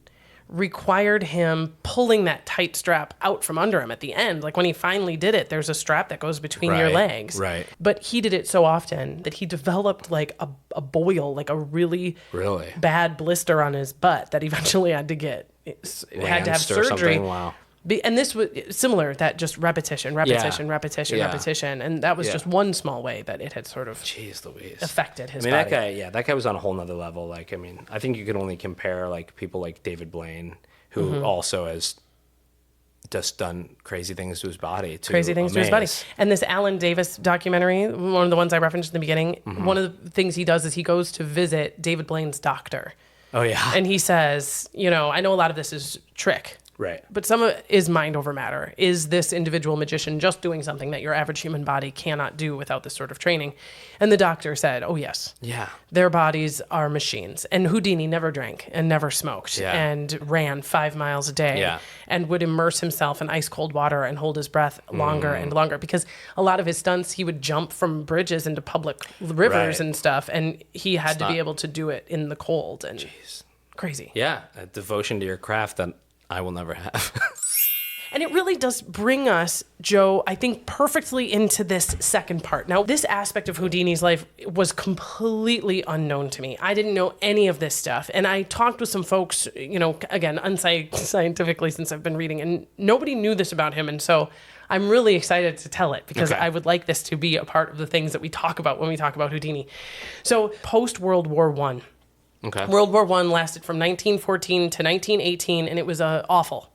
required him pulling that tight strap out from under him at the end. Like when he finally did it, there's a strap that goes between your Right, legs. right. But he did it so often that he developed like a boil, like a really Really? bad blister on his butt that eventually had to get had to have Lanced or surgery. something? Wow. And this was similar, that just repetition, repetition, Yeah. repetition, Yeah. repetition. And that was just one small way that it had sort of Jeez Louise. affected his I mean, body. that guy was on a whole nother level. Like, I mean, I think you can only compare like people like David Blaine, who also has just done crazy things to his body. To Crazy things to his body. amaze. And this Alan Davis documentary, one of the ones I referenced in the beginning, one of the things he does is he goes to visit David Blaine's doctor. Oh yeah. And he says, I know a lot of this is trick. Right. But some of it is mind over matter. Is this individual magician just doing something that your average human body cannot do without this sort of training? And the doctor said, oh, yes. Yeah. Their bodies are machines. And Houdini never drank and never smoked Yeah. and ran 5 miles a day Yeah. and would immerse himself in ice cold water and hold his breath longer and longer, because a lot of his stunts, he would jump from bridges into public rivers Right. and stuff. And he had to be not- able to do it in the cold. And crazy. Yeah. A devotion to your craft that I will never have. And it really does bring us, Joe, I think, perfectly into this second part. Now, this aspect of Houdini's life was completely unknown to me. I didn't know any of this stuff. And I talked with some folks, again, unscientifically since I've been reading, and nobody knew this about him. And so I'm really excited to tell it, because Okay. I would like this to be a part of the things that we talk about when we talk about Houdini. So post-World War I. Okay. World War I lasted from 1914 to 1918, and it was awful.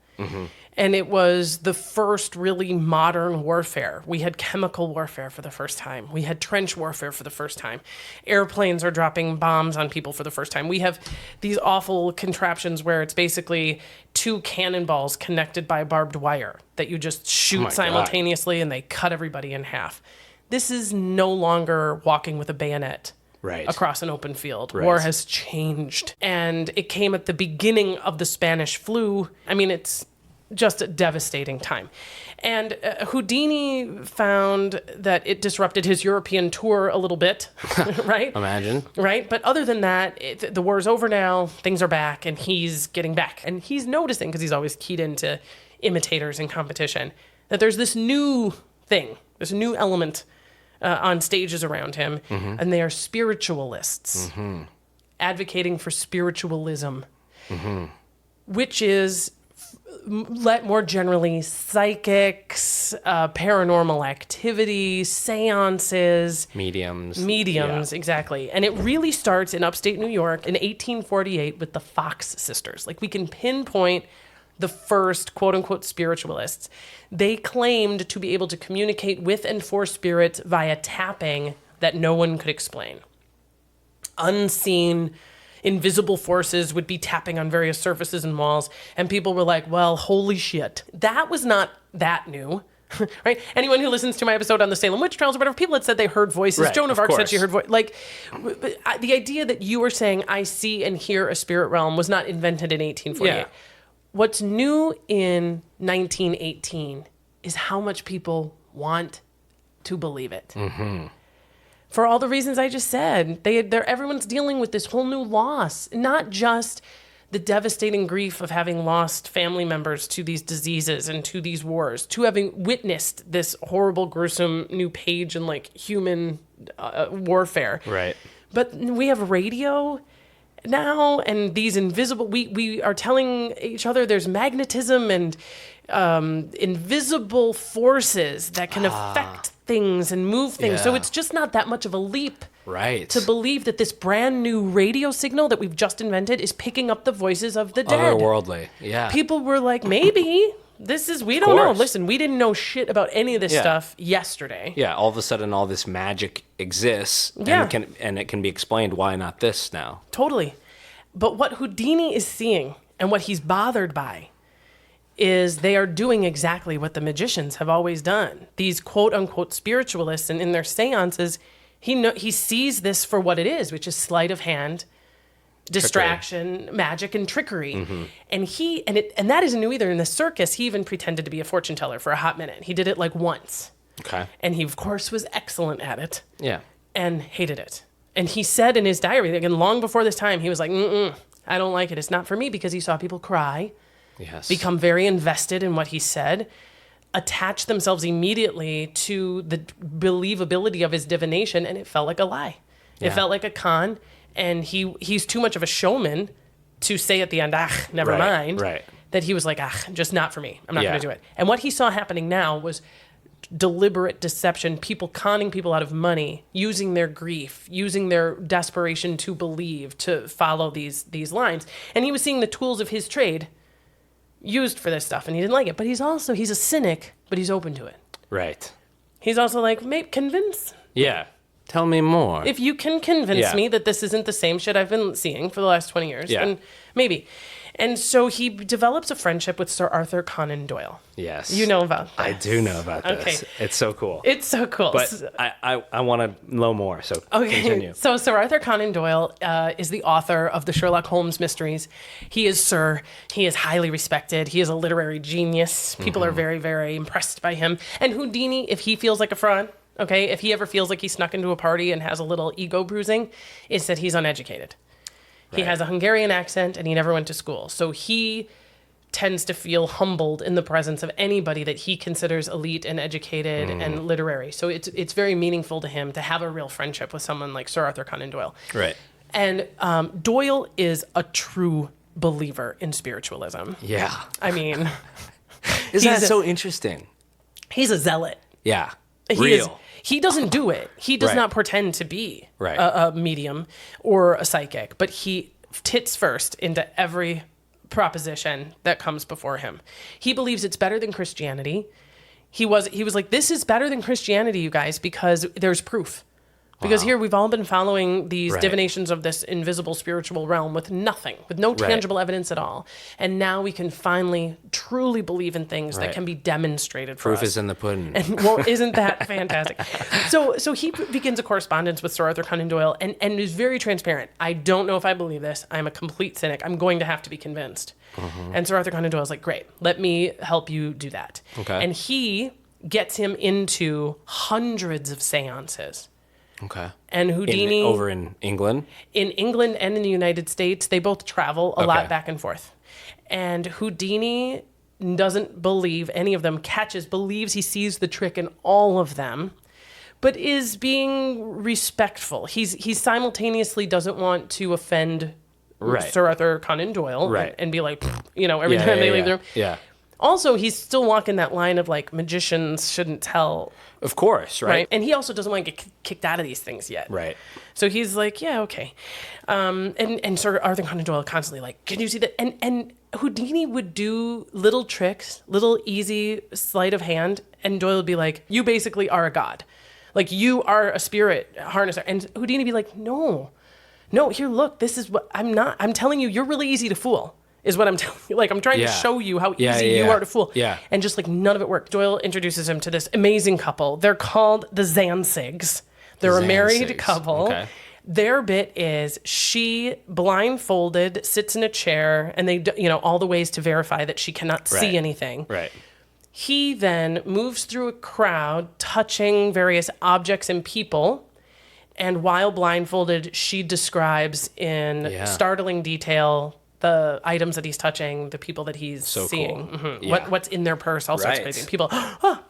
And it was the first really modern warfare. We had chemical warfare for the first time. We had trench warfare for the first time. Airplanes are dropping bombs on people for the first time. We have these awful contraptions where it's basically 2 cannonballs connected by barbed wire that you just shoot God. simultaneously, and they cut everybody in half. This is no longer walking with a bayonet. Right. Across an open field. Right. War has changed. And it came at the beginning of the Spanish flu. I mean, it's just a devastating time. And Houdini found that it disrupted his European tour a little bit, right? Imagine. Right? But other than that, the war's over now, things are back, and he's getting back. And he's noticing, because he's always keyed into imitators and competition, that there's this new thing, this new element on stages around him, and they are spiritualists, advocating for spiritualism, which is more generally psychics, paranormal activity, seances, Mediums. mediums, exactly. And it really starts in upstate New York in 1848 with the Fox sisters. Like, we can pinpoint the first quote-unquote spiritualists. They claimed to be able to communicate with and for spirits via tapping that no one could explain. Unseen, invisible forces would be tapping on various surfaces and walls, and people were like, well, holy shit. That was not that new. Right? Anyone who listens to my episode on the Salem witch trials or whatever, people had said they heard voices. Right, Joan of of Arc said course. she heard voices. Like, the idea that you were saying, I see and hear a spirit realm, was not invented in 1848. Yeah. What's new in 1918 is how much people want to believe it. For all the reasons I just said. Everyone's dealing with this whole new loss, not just the devastating grief of having lost family members to these diseases and to these wars, to having witnessed this horrible, gruesome new page in like human warfare. Right. But we have radio now, and these invisible, we are telling each other there's magnetism and invisible forces that can affect things and move things. So Yeah. it's just not that much of a leap Right. to believe that this brand new radio signal that we've just invented is picking up the voices of the dead. Otherworldly. Yeah. People were like, maybe we don't know. course. Listen, we didn't know shit about any of this Yeah. stuff yesterday. Yeah. All of a sudden, all this magic exists. Yeah. And it can be explained. Why not this now? Totally. But what Houdini is seeing and what he's bothered by is they are doing exactly what the magicians have always done. These quote unquote spiritualists, and in their seances, he sees this for what it is, which is sleight of hand, distraction, magic, and trickery. And and that isn't new either. In the circus, he even pretended to be a fortune teller for a hot minute. He did it like once. Okay. And he, of course, was excellent at it Yeah. and hated it. And he said in his diary, again, long before this time, he was like, I don't like it. It's not for me, because he saw people cry, Yes. become very invested in what he said, attach themselves immediately to the believability of his divination, and it felt like a lie. It Yeah. felt like a con, and he's too much of a showman to say at the end, never Right, mind. right. that he was like, just not for me. I'm not Yeah. going to do it. And what he saw happening now was deliberate deception, people conning people out of money, using their grief, using their desperation to believe, to follow these lines. And he was seeing the tools of his trade used for this stuff, and he didn't like it. But he's a cynic, but he's open to it. Right. He's also like, mate, convince. Yeah. Tell me more. If you can convince Yeah. me that this isn't the same shit I've been seeing for the last 20 years, Yeah. then maybe. And so he develops a friendship with Sir Arthur Conan Doyle. Yes. You know about that. I do know about this. Okay. It's so cool. It's so cool. But I want to know more, so continue. So Sir Arthur Conan Doyle is the author of the Sherlock Holmes mysteries. He is Sir. He is highly respected. He is a literary genius. People are very, very impressed by him. And Houdini, if he feels like a fraud, okay, if he ever feels like he snuck into a party and has a little ego bruising, it's that he's uneducated. He has a Hungarian accent and he never went to school. So he tends to feel humbled in the presence of anybody that he considers elite and educated and literary. So it's very meaningful to him to have a real friendship with someone like Sir Arthur Conan Doyle. Right. And Doyle is a true believer in spiritualism. Yeah. I mean, Isn't He's that a- so interesting? he's a zealot. Yeah. He doesn't do it. He does Right. not pretend to be Right. a medium or a psychic, but he tits first into every proposition that comes before him. He believes it's better than Christianity. He was like, this is better than Christianity, you guys, because there's proof. Because here we've all been following these Right. divinations of this invisible spiritual realm with nothing, with no tangible evidence at all. And now we can finally truly believe in things that Right. can be demonstrated for Proof us. is in the pudding. And well, isn't that fantastic? So he begins a correspondence with Sir Arthur Conan Doyle and is very transparent. I don't know if I believe this. I'm a complete cynic. I'm going to have to be convinced. And Sir Arthur Conan Doyle's like, great, let me help you do that. Okay. And he gets him into hundreds of seances. Okay. And Houdini, Over in England? in England and in the United States, they both travel a lot Okay. back and forth. And Houdini doesn't believe any of them, believes he sees the trick in all of them, but is being respectful. He simultaneously doesn't want to offend Right. Sir Arthur Conan Doyle Right. and be like, every time they leave the room. Yeah. Also, he's still walking that line of like, magicians shouldn't tell, Of course, right? right? And he also doesn't want to get kicked out of these things yet. Right. So he's like, yeah, okay. And Sir Arthur Conan Doyle constantly like, can you see that? And Houdini would do little tricks, little easy sleight of hand, and Doyle would be like, you basically are a god. Like, you are a spirit harnesser. And Houdini would be like, no, here, look, this is what I'm not. I'm telling you, you're really easy to fool. Is what I'm telling you. Like, I'm trying to Yeah. show you how Yeah, easy yeah, you yeah. are to fool. Yeah. And just like none of it worked. Doyle introduces him to this amazing couple. They're called the Zanzigs. They're a married Zanzigs. couple. Okay. Their bit is she blindfolded sits in a chair and they, all the ways to verify that she cannot see Right. anything. Right. He then moves through a crowd, touching various objects and people. And while blindfolded, she describes in Yeah. startling detail the items that he's touching, the people that he's So seeing, cool. Yeah. what's in their purse, all sorts of Right. crazy. People, ah.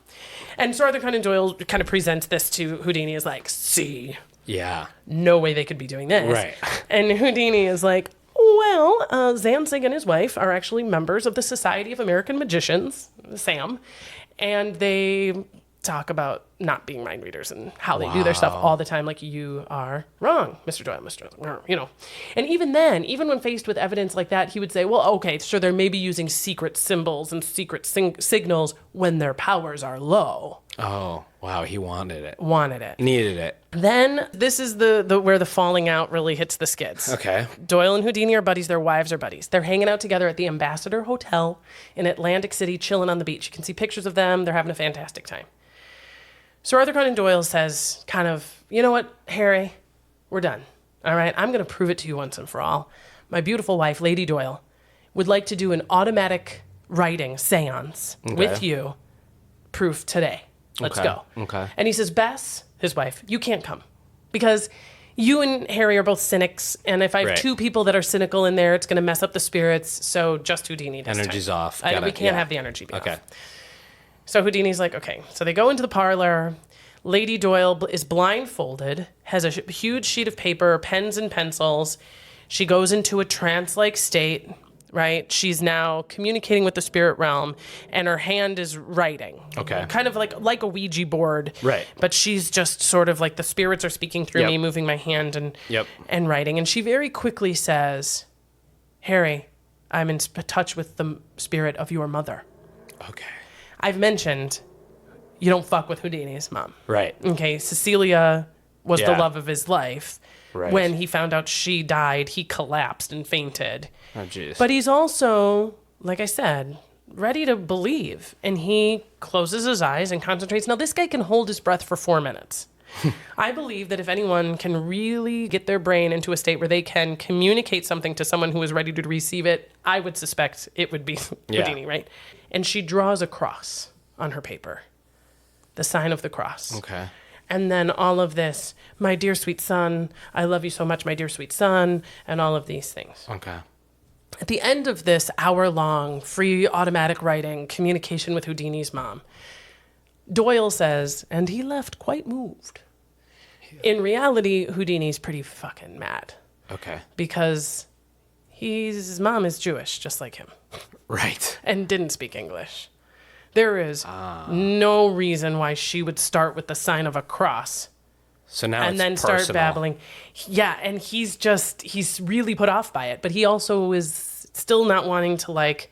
And Sir Arthur Conan Doyle kind of presents this to Houdini as like, see, Yeah. no way they could be doing this. Right. And Houdini is like, well, Zanzig and his wife are actually members of the Society of American Magicians, SAM, and they talk about not being mind readers and how they do their stuff all the time. Like, you are wrong, Mr. Doyle, Mr. Doyle, And even then, even when faced with evidence like that, he would say, well, okay, sure, they may be using secret symbols and secret signals when their powers are low. Oh, wow. He wanted it. Wanted it. Needed it. Then this is the where the falling out really hits the skids. Okay. Doyle and Houdini are buddies. Their wives are buddies. They're hanging out together at the Ambassador Hotel in Atlantic City, chilling on the beach. You can see pictures of them. They're having a fantastic time. Sir Arthur Conan Doyle says, kind of, you know what, Harry, we're done. All right, I'm going to prove it to you once and for all. My beautiful wife, Lady Doyle, would like to do an automatic writing seance with you. Proof today. Let's Okay. go. Okay. And he says, Bess, his wife, you can't come because you and Harry are both cynics. And if I have Right. two people that are cynical in there, it's going to mess up the spirits. So just Houdini this Energy's time. off. We Gotta- can't yeah. have the energy be Okay. off. So Houdini's like, okay. So they go into the parlor. Lady Doyle is blindfolded, has a huge sheet of paper, pens and pencils. She goes into a trance-like state. right? She's now communicating with the spirit realm, and her hand is writing. Okay. Kind of like a Ouija board. Right. But she's just sort of like the spirits are speaking through Yep. me, moving my hand Yep. and writing. And she very quickly says, Harry, I'm in touch with the spirit of your mother. Okay. I've mentioned you don't fuck with Houdini's mom. Right. Okay, Cecilia was the Yeah. love of his life. Right. When he found out she died, he collapsed and fainted. Oh, jeez. But he's also, like I said, ready to believe. And he closes his eyes and concentrates. Now, this guy can hold his breath for 4 minutes. I believe that if anyone can really get their brain into a state where they can communicate something to someone who is ready to receive it, I would suspect it would be Yeah. Houdini, right? And she draws a cross on her paper, the sign of the cross. Okay. And then all of this, my dear sweet son, I love you so much, my dear sweet son, and all of these things. Okay. At the end of this hour-long free automatic writing communication with Houdini's mom, Doyle says, and he left quite moved. In reality, Houdini's pretty fucking mad Okay. because his mom is Jewish, just like him, Right. and didn't speak English. There is no reason why she would start with the sign of a cross So now and it's then personal. start babbling. Yeah, and he's really put off by it, but he also is still not wanting to like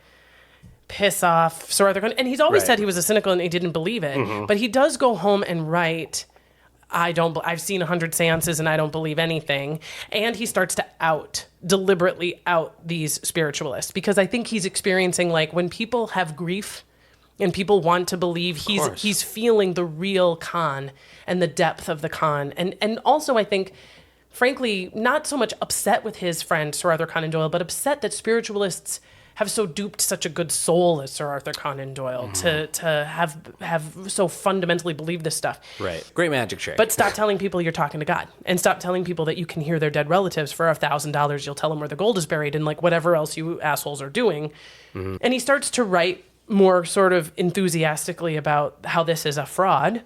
piss off Sir Arthur Conan. And he's always Right. said he was a cynical and he didn't believe it, but he does go home and write, I've seen 100 seances and I don't believe anything. And he starts to deliberately out these spiritualists, because I think he's experiencing, like, when people have grief and people want to believe, course. he's feeling the real con and the depth of the con. And also, I think, frankly, not so much upset with his friend Sir Arthur Conan Doyle, but upset that spiritualists have so duped such a good soul as Sir Arthur Conan Doyle to have so fundamentally believed this stuff. Right. Great magic trick. But stop telling people you're talking to God, and stop telling people that you can hear their dead relatives. For $1,000, you'll tell them where the gold is buried, and like whatever else you assholes are doing. And he starts to write more sort of enthusiastically about how this is a fraud.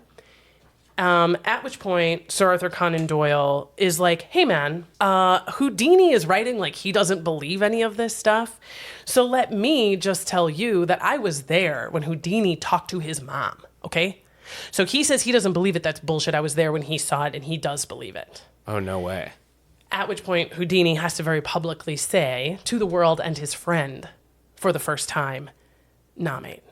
At which point, Sir Arthur Conan Doyle is like, hey man, Houdini is writing like he doesn't believe any of this stuff. So let me just tell you that I was there when Houdini talked to his mom, okay? So he says he doesn't believe it. That's bullshit. I was there when he saw it, and he does believe it. Oh, no way. At which point, Houdini has to very publicly say to the world and his friend for the first time, nah, mate,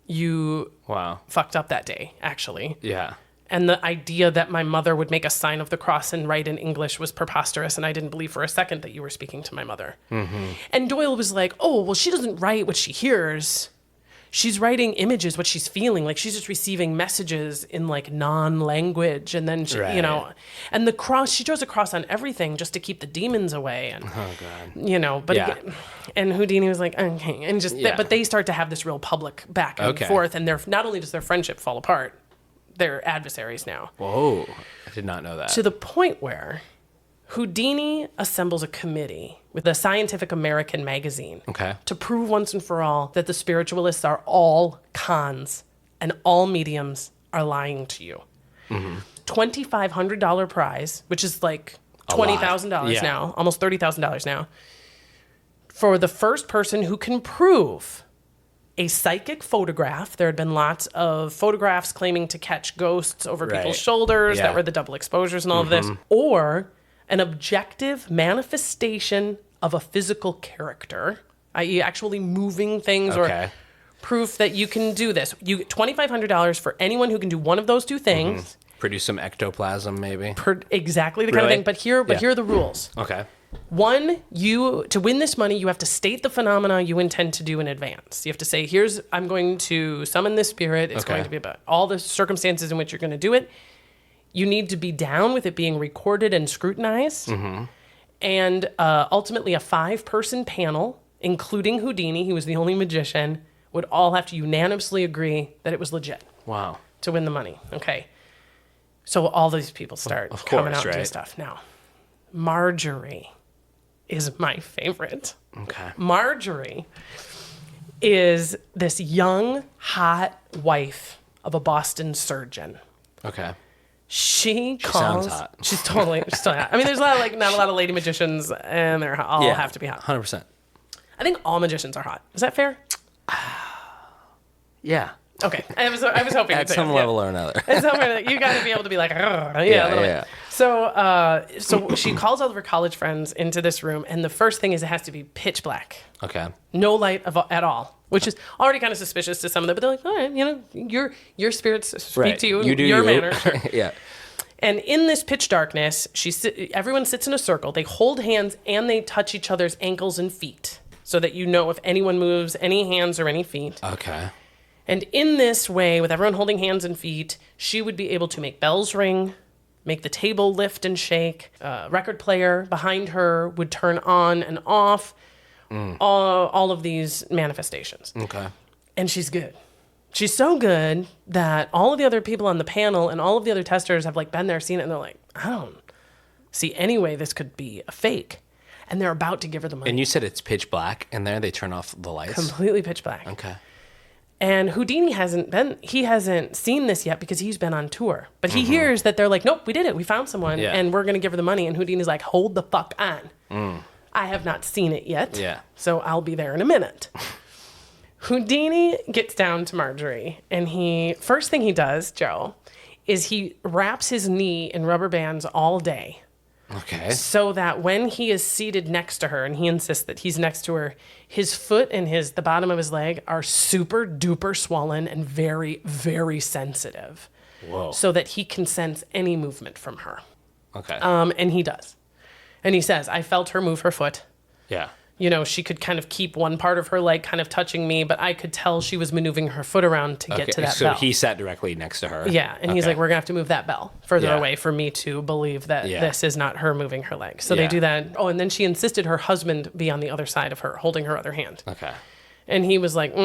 you Wow. fucked up that day, actually. Yeah. And the idea that my mother would make a sign of the cross and write in English was preposterous, and I didn't believe for a second that you were speaking to my mother. And Doyle was like, oh, well, she doesn't write what she hears. She's writing images, what she's feeling. Like, she's just receiving messages in, like, non-language. And then, she, Right. and the cross, she draws a cross on everything just to keep the demons away. And, Oh, God. but Yeah. again, and Houdini was like, okay. And just, Yeah. but they start to have this real public back and Okay. forth. And not only does their friendship fall apart, they're adversaries now. Whoa. I did not know that. To the point where Houdini assembles a committee with the Scientific American magazine Okay. to prove once and for all that the spiritualists are all cons and all mediums are lying to you. $2,500 prize, which is like $20,000 Yeah. now, almost $30,000 now, for the first person who can prove a psychic photograph. There had been lots of photographs claiming to catch ghosts over Right. people's shoulders Yeah. that were the double exposures and all of this, or an objective manifestation of a physical character, i.e. actually moving things, Okay. or proof that you can do this. You get $2,500 for anyone who can do one of those two things. Produce some ectoplasm, maybe. Exactly the kind of Really? thing. But here are the rules. Okay. One, to win this money, you have to state the phenomena you intend to do in advance. You have to say, I'm going to summon this spirit. It's Okay. going to be about all the circumstances in which you're going to do it. You need to be down with it being recorded and scrutinized. And ultimately, a 5-person panel, including Houdini, who was the only magician, would all have to unanimously agree that it was legit Wow. to win the money. Okay. So all these people start Of coming course, out and doing right. stuff. Now, Marjorie is my favorite. Okay. Marjorie is this young, hot wife of a Boston surgeon. Okay. She sounds calls. hot. She's totally hot. I mean, there's not a lot of lady magicians, and they all Yeah. have to be hot. 100%. I think all magicians are hot. Is that fair? Yeah. Okay. I was hoping At you'd say some it. level or another. It's somewhere you got to be able to be like, a little yeah. bit. So she calls all of her college friends into this room, and the first thing is it has to be pitch black, Okay. no light at all, which is already kind of suspicious to some of them. But they're like, all right, your spirits speak to you, You do your you. manner. Sure. Yeah. And in this pitch darkness, everyone sits in a circle. They hold hands and they touch each other's ankles and feet, so that you know if anyone moves any hands or any feet. Okay. And in this way, with everyone holding hands and feet, she would be able to make bells ring, make the table lift and shake. A record player behind her would turn on and off. All of these manifestations. Okay. And she's good. She's so good that all of the other people on the panel and all of the other testers have like been there, seen it, and they're like, I don't see any way this could be a fake. And they're about to give her the money. And you said it's pitch black in there. They turn off the lights. Completely pitch black. Okay. And Houdini hasn't seen this yet because he's been on tour. But he hears that they're like, nope, we did it. We found someone and we're going to give her the money. And Houdini's like, hold the fuck on. I have not seen it yet. Yeah. So I'll be there in a minute. Houdini gets down to Marjorie and first thing he does, Joe, is he wraps his knee in rubber bands all day. Okay. So that when he is seated next to her and he insists that he's next to her, his foot and the bottom of his leg are super duper swollen and very, very sensitive. Whoa. So that he can sense any movement from her. Okay. And he does. And he says, I felt her move her foot. Yeah. She could kind of keep one part of her leg kind of touching me, but I could tell she was maneuvering her foot around to get to that bell. So he sat directly next to her. Yeah, and he's like, we're going to have to move that bell further Yeah. away for me to believe that Yeah. this is not her moving her leg. So Yeah. they do that. Oh, and then she insisted her husband be on the other side of her, holding her other hand. Okay. And he was like,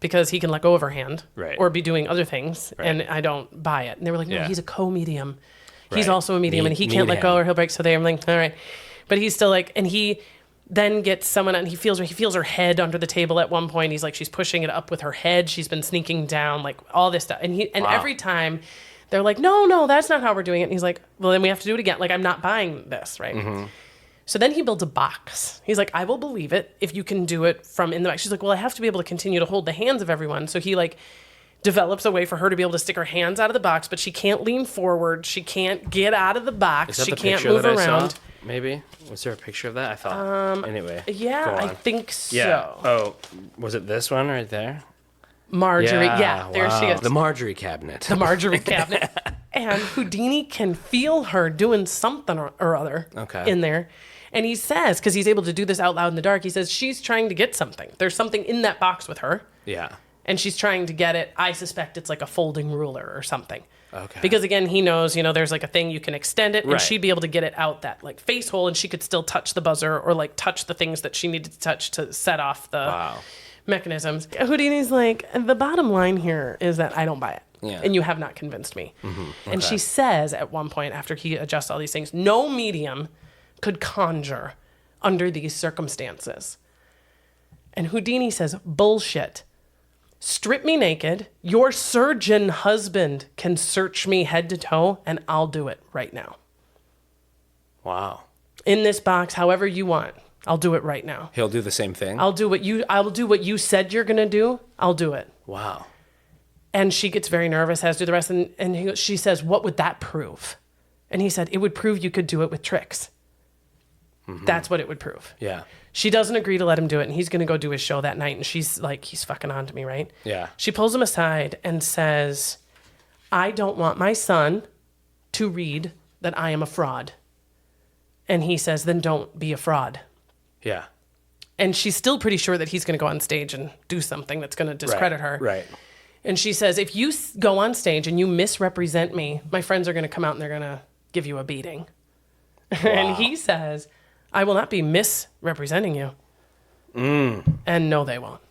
because he can let go of her hand Right. or be doing other things, and I don't buy it. And they were like, no, Yeah. he's a co-medium. He's Right. also a medium, and he can't Need let go him. or he'll break. So they're like, all right. But he's still like, and he then gets someone, and he feels her head under the table at one point. He's like, she's pushing it up with her head. She's been sneaking down, like all this stuff. And Wow. every time they're like, no, that's not how we're doing it. And he's like, well, then we have to do it again. Like, I'm not buying this, right? So then he builds a box. He's like, I will believe it if you can do it from in the back. She's like, well, I have to be able to continue to hold the hands of everyone. So he develops a way for her to be able to stick her hands out of the box, but she can't lean forward. She can't get out of the box. Is that She the can't picture move that I around. saw? Maybe. Was there a picture of that? I thought. Anyway. Yeah, go I on. think so. Yeah. Oh, was it this one right there? Marjorie. Yeah, there she wow. is. The Marjorie cabinet. The Marjorie cabinet. And Houdini can feel her doing something or other Okay. in there. And he says, because he's able to do this out loud in the dark, he says, she's trying to get something. There's something in that box with her. Yeah. And she's trying to get it. I suspect it's like a folding ruler or something. Okay. Because again, he knows, there's like a thing you can extend it, and Right. she'd be able to get it out that like face hole, and she could still touch the buzzer or like touch the things that she needed to touch to set off the Wow. mechanisms. Houdini's like, the bottom line here is that I don't buy it. Yeah. And you have not convinced me. And Okay. she says at one point, after he adjusts all these things, no medium could conjure under these circumstances. And Houdini says, bullshit. Strip me naked. Your surgeon husband can search me head to toe, and I'll do it right now. Wow. In this box, however you want. I'll do it right now. He'll do the same thing. I'll do what you said you're gonna do. I'll do it. Wow. And she gets very nervous, as do the rest. And she says, what would that prove? And he said, it would prove you could do it with tricks. That's what it would prove. Yeah. She doesn't agree to let him do it, and he's going to go do his show that night. And she's like, he's fucking on to me, right? Yeah. She pulls him aside and says, I don't want my son to read that I am a fraud. And he says, then don't be a fraud. Yeah. And she's still pretty sure that he's going to go on stage and do something that's going to discredit her. Right. And she says, if you go on stage and you misrepresent me, my friends are going to come out and they're going to give you a beating. And he says, I will not be misrepresenting you. And no, they won't.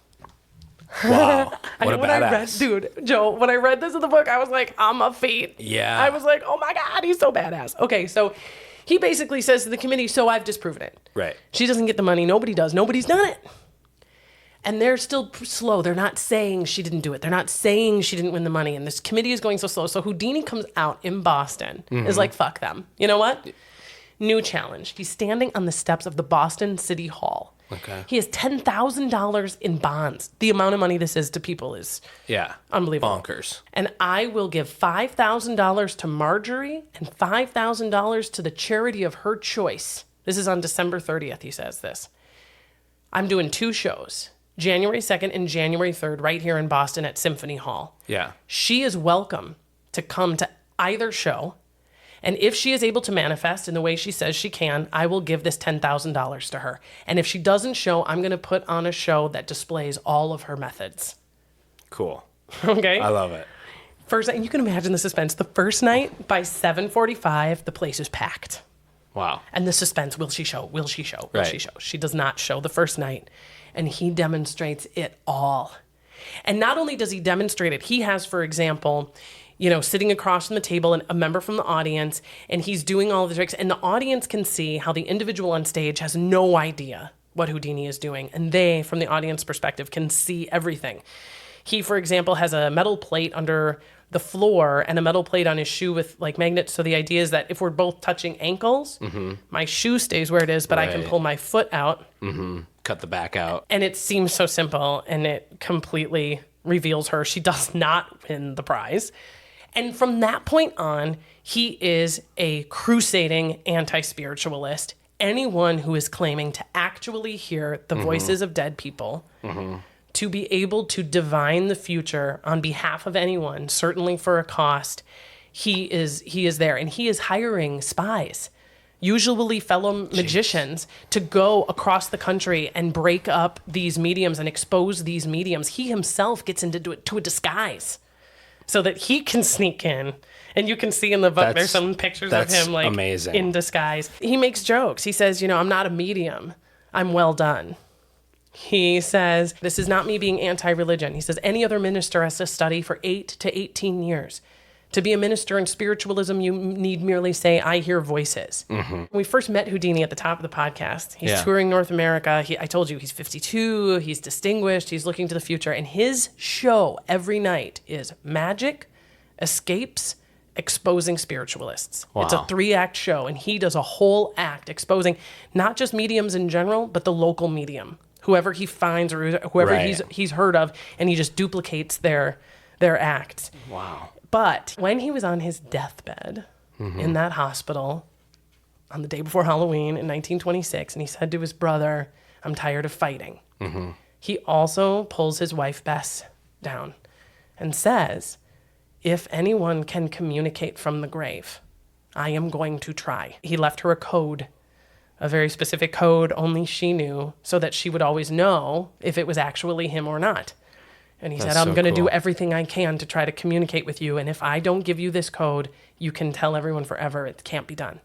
Wow. What a when I read, badass. dude, Joe, when I read this in the book, I was like, I'm a feat. Yeah. I was like, oh my God, he's so badass. Okay, so he basically says to the committee, so I've disproven it. Right. She doesn't get the money. Nobody does. Nobody's done it. And they're still slow. They're not saying she didn't do it. They're not saying she didn't win the money. And this committee is going so slow. So Houdini comes out in Boston, is like, fuck them. You know what? New challenge. He's standing on the steps of the Boston City Hall. Okay. He has $10,000 in bonds. The amount of money this is to people is unbelievable. Bonkers. And I will give $5,000 to Marjorie and $5,000 to the charity of her choice. This is on December 30th, he says this. I'm doing 2 shows, January 2nd and January 3rd, right here in Boston at Symphony Hall. Yeah. She is welcome to come to either show. And if she is able to manifest in the way she says she can, I will give this $10,000 to her. And if she doesn't show, I'm going to put on a show that displays all of her methods. Cool. Okay? I love it. First night, you can imagine the suspense. The first night, by 7:45, the place is packed. Wow. And the suspense, will she show? Will she show? Will she Right. show? She does not show the first night. And he demonstrates it all. And not only does he demonstrate it, he has, for example, sitting across from the table and a member from the audience, and he's doing all the tricks. And the audience can see how the individual on stage has no idea what Houdini is doing. And they, from the audience perspective, can see everything. He, for example, has a metal plate under the floor and a metal plate on his shoe with like magnets. So the idea is that if we're both touching ankles, my shoe stays where it is, but I can Right. pull my foot out. Cut the back out. And it seems so simple, and it completely reveals her. She does not win the prize. And from that point on, he is a crusading anti-spiritualist. Anyone who is claiming to actually hear the voices of dead people, to be able to divine the future on behalf of anyone, certainly for a cost, he is there. And he is hiring spies, usually fellow magicians, to go across the country and break up these mediums and expose these mediums. He himself gets into a disguise so that he can sneak in. And you can see in the book, there's some pictures of him like amazing. in disguise. He makes jokes. He says, I'm not a medium. I'm well done. He says, this is not me being anti-religion. He says, any other minister has to study for 8 to 18 years. To be a minister in spiritualism, you need merely say, I hear voices. When we first met Houdini at the top of the podcast, he's touring North America. I told you he's 52, he's distinguished, he's looking to the future. And his show every night is magic, escapes, exposing spiritualists. Wow. It's a 3-act show, and he does a whole act exposing not just mediums in general, but the local medium. Whoever he finds or whoever he's heard of, and he just duplicates their acts. Wow. But when he was on his deathbed in that hospital on the day before Halloween in 1926, and he said to his brother, I'm tired of fighting. He also pulls his wife Bess down and says, if anyone can communicate from the grave, I am going to try. He left her a code, a very specific code only she knew, so that she would always know if it was actually him or not. And he said, I'm going to do everything I can to try to communicate with you. And if I don't give you this code, you can tell everyone forever it can't be done.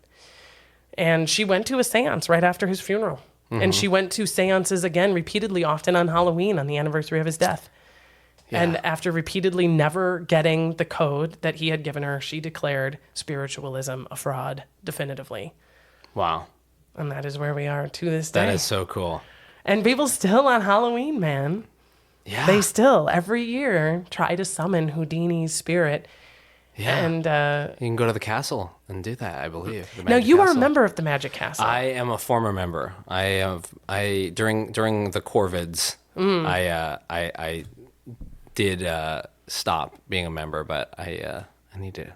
And she went to a seance right after his funeral. And she went to seances again repeatedly, often on Halloween, on the anniversary of his death. Yeah. And after repeatedly never getting the code that he had given her, she declared spiritualism a fraud definitively. Wow. And that is where we are to this day. That is so cool. And people still on Halloween, man. Yeah. They still, every year, try to summon Houdini's spirit. Yeah. And you can go to the castle and do that, I believe. The now, Magic you are a Castle. member of the Magic Castle. I am a former member. During the Corvids, I did stop being a member, but I need to.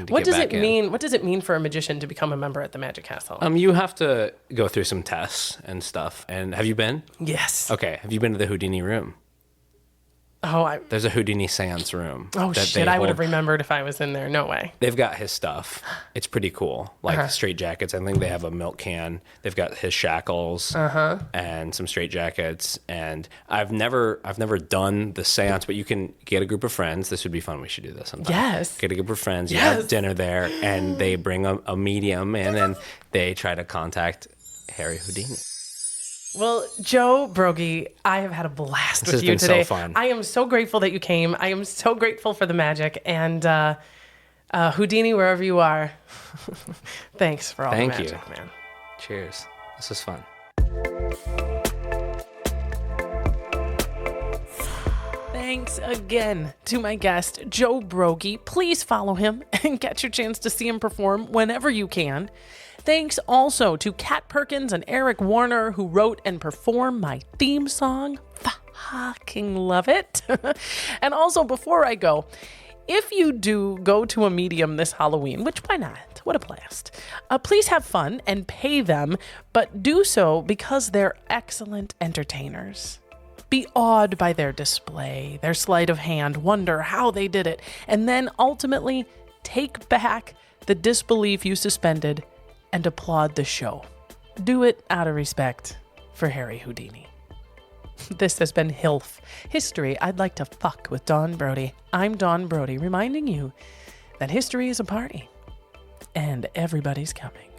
What does it mean? What does it mean for a magician to become a member at the Magic Castle? You have to go through some tests and stuff. And have you been? Yes. Okay. Have you been to the Houdini room? Oh, There's a Houdini seance room. shit! I would have remembered if I was in there. No way. They've got his stuff. It's pretty cool. Like straight jackets. I think they have a milk can. They've got his shackles and some straight jackets. And I've never done the seance, but you can get a group of friends. This would be fun. We should do this sometime. Yes. Get a group of friends. You have dinner there, and they bring a medium, and then they try to contact Harry Houdini. Well, Joe Brogie, I have had a blast with you today. This has been so fun. I am so grateful that you came. I am so grateful for the magic. And Houdini, wherever you are, thanks for all the magic, man. Cheers. This is fun. Thanks again to my guest, Joe Brogie. Please follow him and get your chance to see him perform whenever you can. Thanks also to Kat Perkins and Eric Warner, who wrote and performed my theme song. Fucking love it. And also, before I go, if you do go to a medium this Halloween, which why not? What a blast. Please have fun and pay them, but do so because they're excellent entertainers. Be awed by their display, their sleight of hand, wonder how they did it, and then ultimately take back the disbelief you suspended and applaud the show. Do it out of respect for Harry Houdini. This has been HILF, History I'd Like to Fuck with Dawn Brody. I'm Dawn Brody, reminding you that history is a party and everybody's coming.